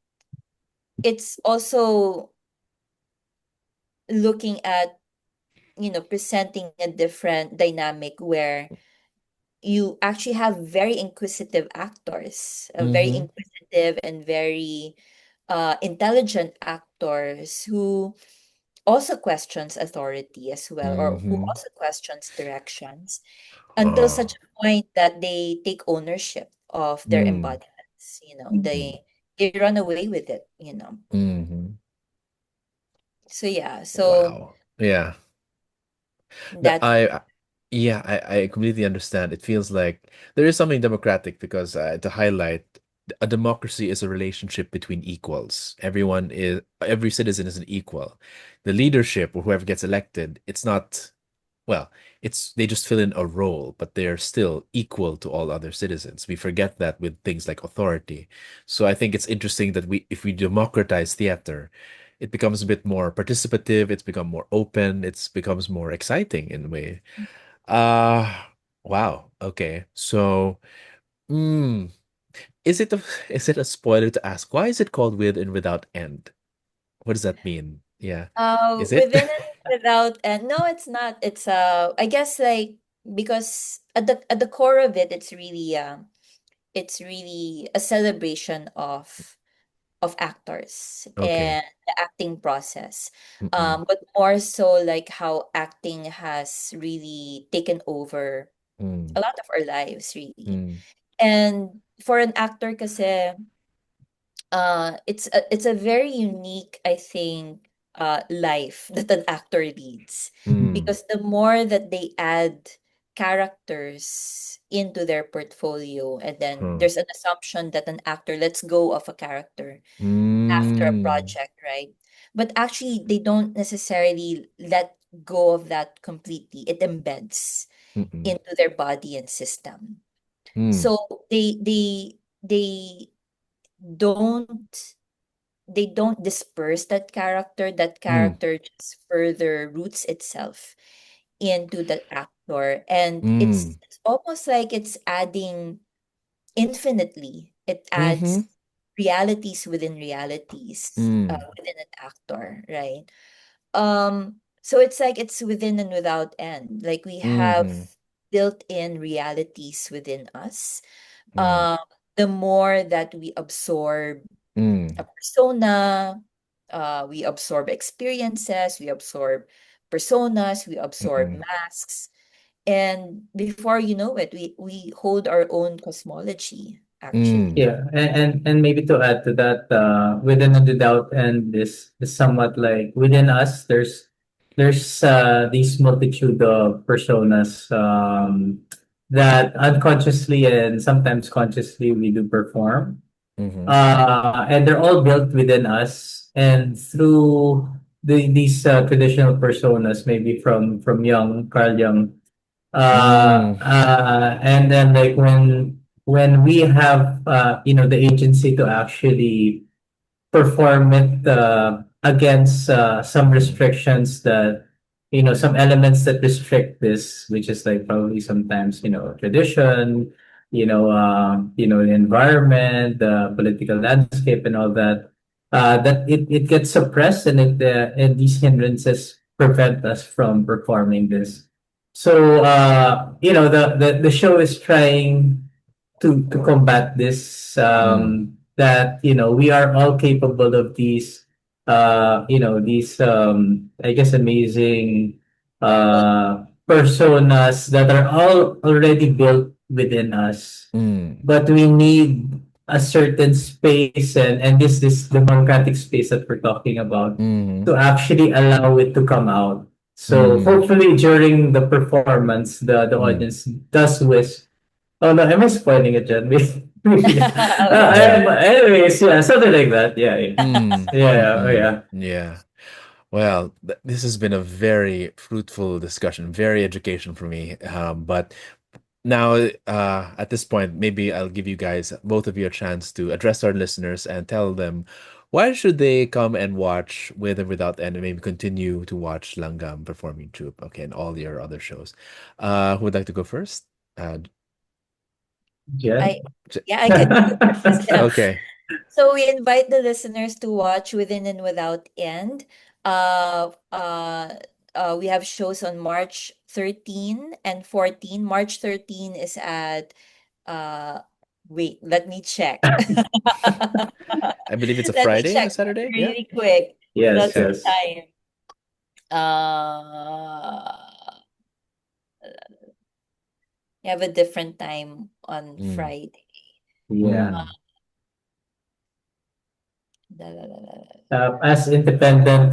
it's also looking at, presenting a different dynamic where you actually have very inquisitive actors, very Mm-hmm. inquisitive and very intelligent actors who also questions authority as well, or who Mm-hmm. also questions directions, until Uh. such a point that they take ownership of their Mm. embodiments. Mm. They run away with it. Mm-hmm. So yeah, so Wow. Yeah. No, that yeah, I completely understand. It feels like there is something democratic because to highlight a democracy is a relationship between equals. Every citizen is an equal. The leadership or whoever gets elected, it's not, well, it's they just fill in a role, but they're still equal to all other citizens. We forget that with things like authority. So I think it's interesting that if we democratize theater, it becomes a bit more participative, it's become more open, it's becomes more exciting in a way. Uh wow. Okay. So, mm, is it a is it a spoiler to ask why is it called With and Without End? What does that mean? Yeah. Is it? within and without, and no, it's not. It's I guess, like, because at the core of it, it's really a celebration of actors Okay. and the acting process. Mm-mm. But more so like how acting has really taken over Mm, a lot of our lives, really. mm, And for an actor kasi, it's a very unique, I think, life that an actor leads, mm, because the more that they add characters into their portfolio, and then huh. there's an assumption that an actor lets go of a character after a Mm, project, right? But actually, they don't necessarily let go of that completely. It embeds mm-mm, into their body and system. mm, So they don't they don't disperse that character. That mm, character just further roots itself into the actor, and it's mm, it's almost like it's adding infinitely. It adds mm-hmm, realities within realities, mm, within an actor, right? So it's like it's within and without end. Like, we have mm-hmm, built-in realities within us. mm, Um, the more that we absorb mm, a persona, we absorb experiences, we absorb personas, we absorb mm-mm, masks, and before you know it, we hold our own cosmology, actually. mm, Yeah, and maybe to add to that, within and without, and this is somewhat like within us. There's these multitude of personas that unconsciously and sometimes consciously we do perform, mm-hmm, and they're all built within us, and through these traditional personas, maybe from young Carl Jung, mm, and then like when we have the agency to actually perform it against some restrictions that some elements that restrict this, which is like probably sometimes tradition, the environment, the political landscape, and all that, that it gets suppressed, and these hindrances prevent us from performing this. So, the show is trying to combat this, Mm. that we are all capable of these I guess amazing personas that are all already built within us, Mm. but we need a certain space, and this democratic space that we're talking about, Mhm. to actually allow it to come out. So Mm. hopefully during the performance, the Mm. audience does wish. Oh no, am I spoiling it, Jen? Yeah. Anyways, yeah, something like that. Yeah, yeah, Mm. yeah, oh, Mm-mm. yeah. Yeah. Well, this has been a very fruitful discussion, very educational for me. But now, at this point, maybe I'll give you guys, both of you, a chance to address our listeners and tell them why should they come and watch With and Without End, and maybe continue to watch Langgam Performing Troupe, okay, and all your other shows. Who would like to go first? Jen? I Yeah, I can go first. Okay. So we invite the listeners to watch Within and Without End. Uh, uh, we have shows on March 13 and 14. March 13 is at uh wait, let me check. I believe it's a Let me Friday and a check Saturday. Yeah. really quick. Yes, That's the Okay. yes. time. Uh, we have a different time on Mm. Friday. Yeah. Uh, Mm. la, la, la, la, la. As independent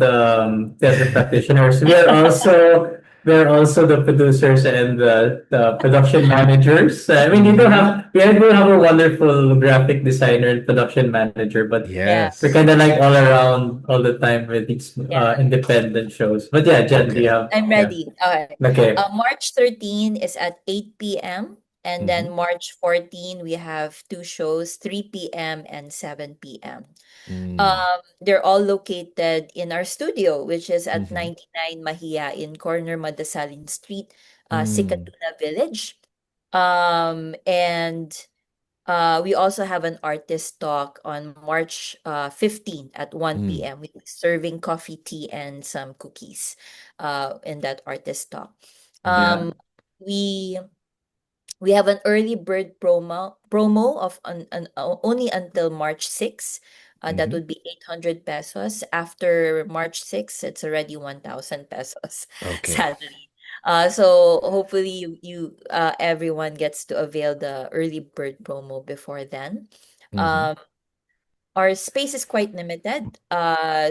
theater practitioners, we are also the producers and the production managers. I mean, Mm-hmm. we do have a wonderful graphic designer and production manager, but Yeah, we're Yes. kind of like all around all the time with these yeah. independent shows. But yeah, Jen, do you Okay. have? I'm Yeah. ready. Okay. Okay. March 13 is at 8 p.m. And Mm-hmm. then March 14, we have two shows, 3 p.m. and 7 p.m. Mm. They're all located in our studio, which is at Mm-hmm. 99 Mahia in corner Madasalin Street, Mm. Sikatuna Village. And we also have an artist talk on March 15 at 1 Mm. p.m. with serving coffee, tea, and some cookies in that artist talk. Yeah. Um, we we have an early bird promo of only until March 6. That Mm-hmm. would be 800 pesos. After March 6, it's already 1,000 pesos, Okay. sadly. So hopefully everyone gets to avail the early bird promo before then. Mm-hmm. Um, our space is quite limited.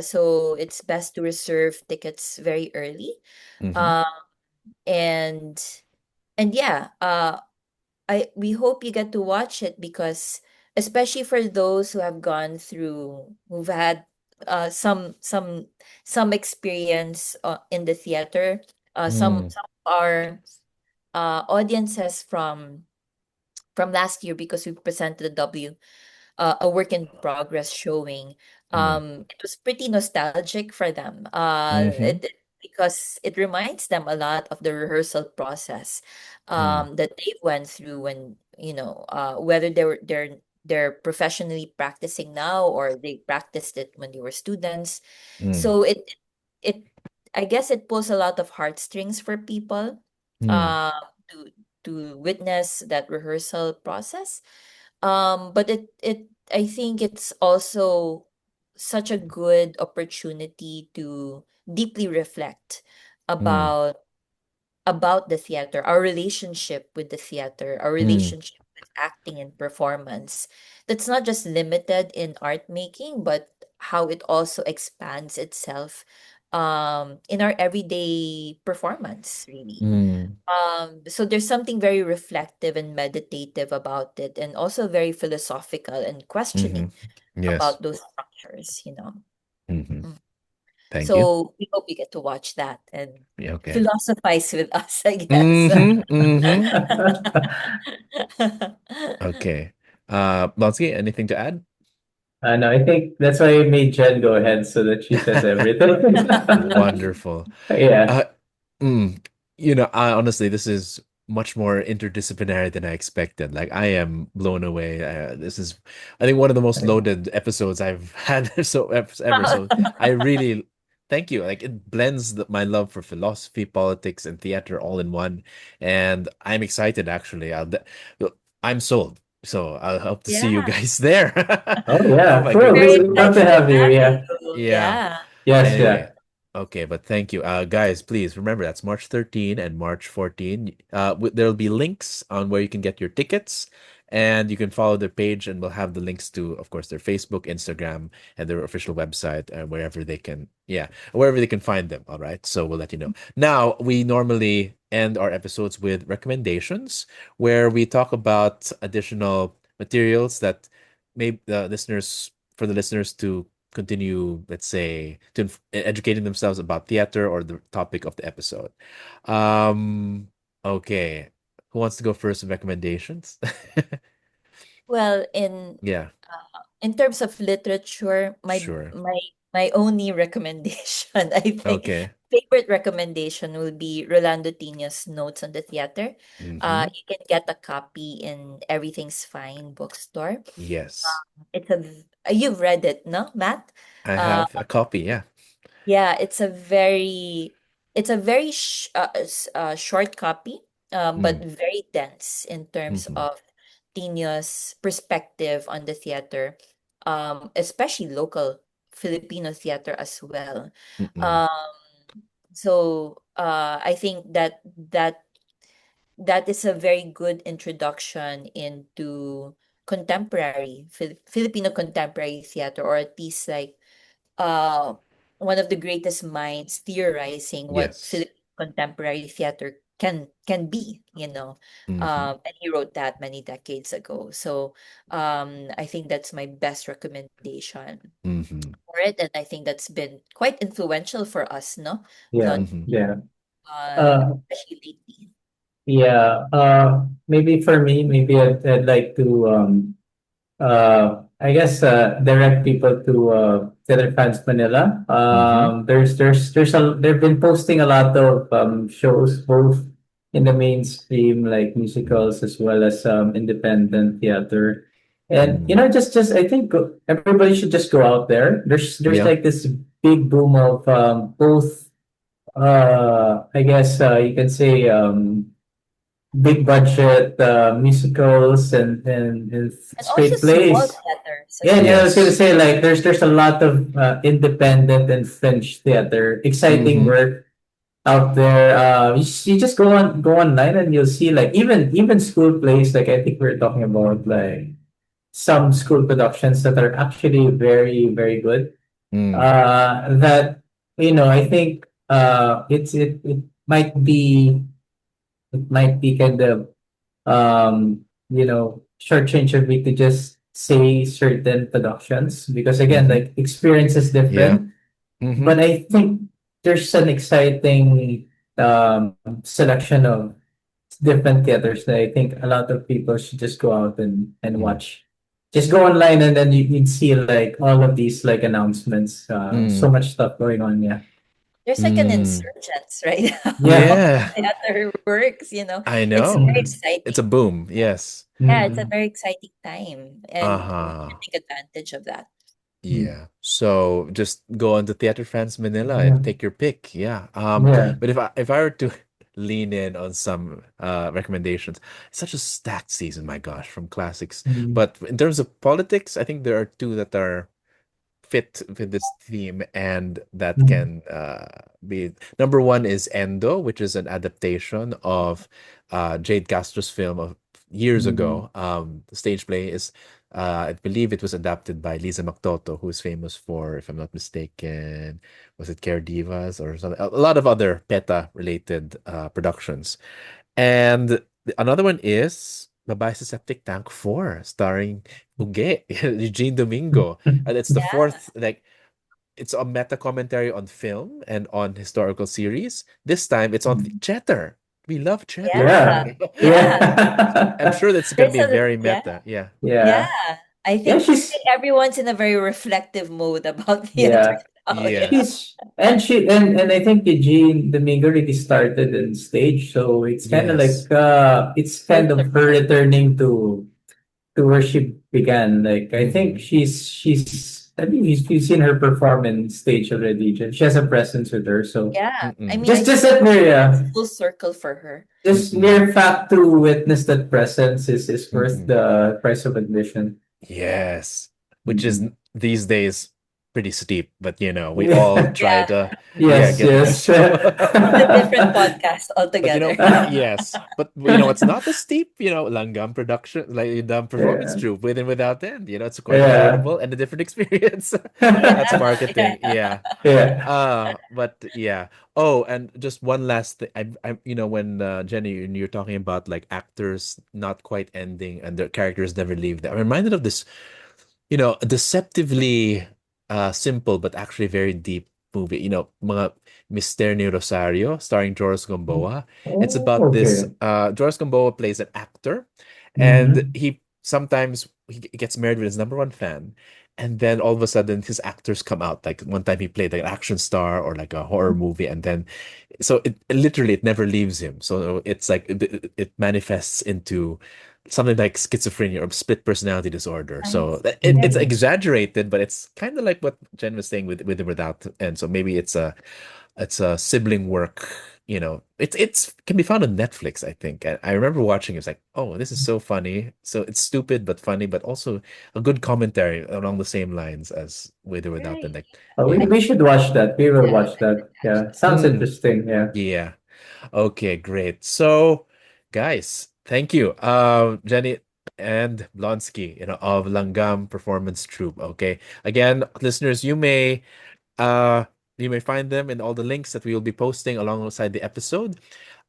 So it's best to reserve tickets very early. Mm-hmm. Um, and yeah, I we hope you get to watch it because especially for those who have gone through who've had uh some some some experience in the theater, Mm. some of our audiences from last year because we presented a work in progress showing. Mm. It was pretty nostalgic for them. Mm-hmm. Because it reminds them a lot of the rehearsal process Mm. that they went through when whether they're professionally practicing now or they practiced it when they were students. Mm. So it I guess it pulls a lot of heartstrings for people Mm. uh, to witness that rehearsal process. But it I think it's also such a good opportunity to deeply reflect Mm. about the theater, our relationship with the theater, our Mm. relationship with acting and performance. That's not just limited in art making, but how it also expands itself in our everyday performance, really. Mm. So there's something very reflective and meditative about it, and also very philosophical and Mm-hmm. questioning Yes. about those structures. Mm-hmm. Mm. Thank you. So we hope you get to watch that and Yeah, okay. philosophize with us, I guess. Mm-hmm. Mm-hmm. Okay. Blonsky, anything to add? No, I think that's why I made Jen go ahead so that she says everything. Wonderful. Yeah. Uh, mm, honestly, this is much more interdisciplinary than I expected. Like I am blown away. This is, I think, one of the most loaded episodes I've had ever. So I really thank you. Like it blends my love for philosophy, politics, and theater all in one, and I'm excited. Actually, I'm sold. So I'll hope to see you Yeah. guys there. Oh Oh yeah, my cool. Very goodness. We'd love to excited to have you. have Yeah. you. Yeah. Yeah. Yes. Anyway, Yeah. okay, but thank you. Guys, please remember that's March 13 and March 14. There'll be links on where you can get your tickets, and you can follow their page, and we'll have the links to, of course, their Facebook, Instagram, and their official website, wherever they can, yeah, wherever they can find them. All right. So we'll let you know. Now, we normally end our episodes with recommendations where we talk about additional materials that may the listeners for the listeners to continue, let's say, to educating themselves about theater or the topic of the episode. Okay. Who wants to go first with recommendations? Well, Yeah, in terms of literature, sure. my only recommendation, I think, Okay. favorite recommendation will be Rolando Tino's Notes on the Theater. Mm-hmm. You can get a copy in Everything's Fine bookstore. Yes. You've read it, no, Matt? I Uh, have a copy. Yeah. yeah, it's a very short copy, but Mm, very dense in terms mm-hmm. of Tino's perspective on the theater, especially local Filipino theater as well. Mm-mm. Um, I think that is a very good introduction into Filipino contemporary theater, or at least like uh one of the greatest minds theorizing what Yes. Filipino contemporary theater can be, you know. Mm-hmm. And he wrote that many decades ago. So I think that's my best recommendation Mm-hmm. for it, and I think that's been quite influential for us, no, Yeah. Don, Mm-hmm. Yeah. uh Uh, especially lately. yeah. Maybe for me, maybe I'd like to I guess direct people to Theater Fans Manila. Mm-hmm. There's a they've been posting a lot of shows both in the mainstream like musicals as well as independent theater. And Mm. just I think everybody should just go out there. There's Yeah. like this big boom of both I guess you can say big budget musicals and And also straight small plays. theaters Yeah, as and I well. was gonna Yes. say like there's a lot of independent and French theater, exciting Mm-hmm. work out there. You just go online and you'll see like even school plays. Like I think we're talking about like some school productions that are actually very good. Mm. That I think it might be kind of shortchange of me to just say certain productions because again, Mm-hmm. like experience is Yeah. different. Mm-hmm. But I think there's an exciting selection of different theaters that I think a lot of people should just go out and Mm. watch. Just go online and then you'd see like all of these like announcements. So Mm. much stuff going on. Yeah. There's like an Mm. insurgence right now Yeah. of Yeah. theater works, you know. I It's very know. Mhm. It's a exciting. boom. Yes. Yeah, it's a Mhm. very exciting time, and we Uh-huh. should take advantage of that. Mhm. Yeah. So just go on to Theater France Manila Yeah. and take your pick. Yeah. Yeah. But if I were to lean in on some recommendations, it's such a stacked season, my gosh, from classics. Mhm. But in terms of politics, I think there are two that are fit with this theme and that Mhm. can be number one is Endo, which is an adaptation of Jade Castro's film of years Mhm. ago. The stage play is I believe it was adapted by Lisa Mactoto, who is famous for, if I'm not mistaken, was it Care Divas or something? A lot of other PETA related productions. And another one is Babae sa Septic Tank 4, starring Uge, Eugene Domingo. And it's the Yeah, fourth, like, it's a meta commentary on film and on historical series. This time it's on Cheddar. We love Cheddar. yeah, Yeah. yeah. I'm Yeah. sure that's going to There's be a very yeah, meta. Yeah. yeah. Yeah. I Yeah, think she's everyone's in a very reflective mode about theater yeah. Oh, Yeah. yeah. And I think Eugene Domingo really started in stage, so it's kind of like Yes. it's Full kind of her circle. returning to where she began. Like I think Mm-hmm. she's I mean you've seen her perform in stage already. She has a presence with her. So Yeah. I Mm-mm. mean, I just think that it's mere full circle for her. just Mm-mm. mere fact to witness that presence is worth Mm-mm. the price of admission. Yeah. Yes. Which is Mhm. these days pretty steep, but we all Yeah. try Yeah. to, yeah, Yes, get the yes. best show. It's a different podcast But altogether. yes, but it's not as steep, Langgam production, like Langgam Performance Yeah. Troupe, with and without end. It's quite Yeah. affordable and a different experience. Yeah. That's Yeah. marketing, yeah. Yeah. But yeah. Oh, and just one last thing. When Jenny, when you're talking about like actors not quite ending and their characters never leave them, I'm reminded of this, deceptively simple but actually very deep movie. Mga Mister ni Rosario, starring Joris Gamboa. It's Oh, about this. okay. Joris Gamboa plays an actor, and Mm-hmm. he sometimes he gets married with his number one fan. And then all of a sudden, his actors come out. Like one time, he played like an action star or like a horror movie, and then so it never leaves him. So it's like it manifests into something like schizophrenia or split personality disorder. So Nice. it's Mm-hmm. exaggerated, but it's kind of like what Jen was saying with and without. And so maybe it's a sibling work. It's can be found on Netflix, I think. And I remember watching it. It's like, oh, this is so funny. So it's stupid but funny, but also a good commentary along the same lines as with or without. Right. And like, I yeah. We should watch that. We will Yeah, watch I should that. Yeah. actually. Sounds Mm, interesting. Yeah. yeah. Okay, great. So, guys, thank you, Jenny and Blonski, of Langgam Performance Troupe. Okay, again, listeners, uh, you may find them in all the links that we will be posting alongside the episode.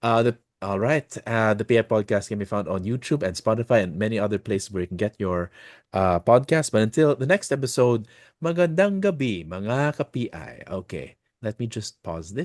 All right. The PI podcast can be found on YouTube and Spotify and many other places where you can get your podcast. But until the next episode, magandang gabi, mga ka-PI. Okay, let me just pause this.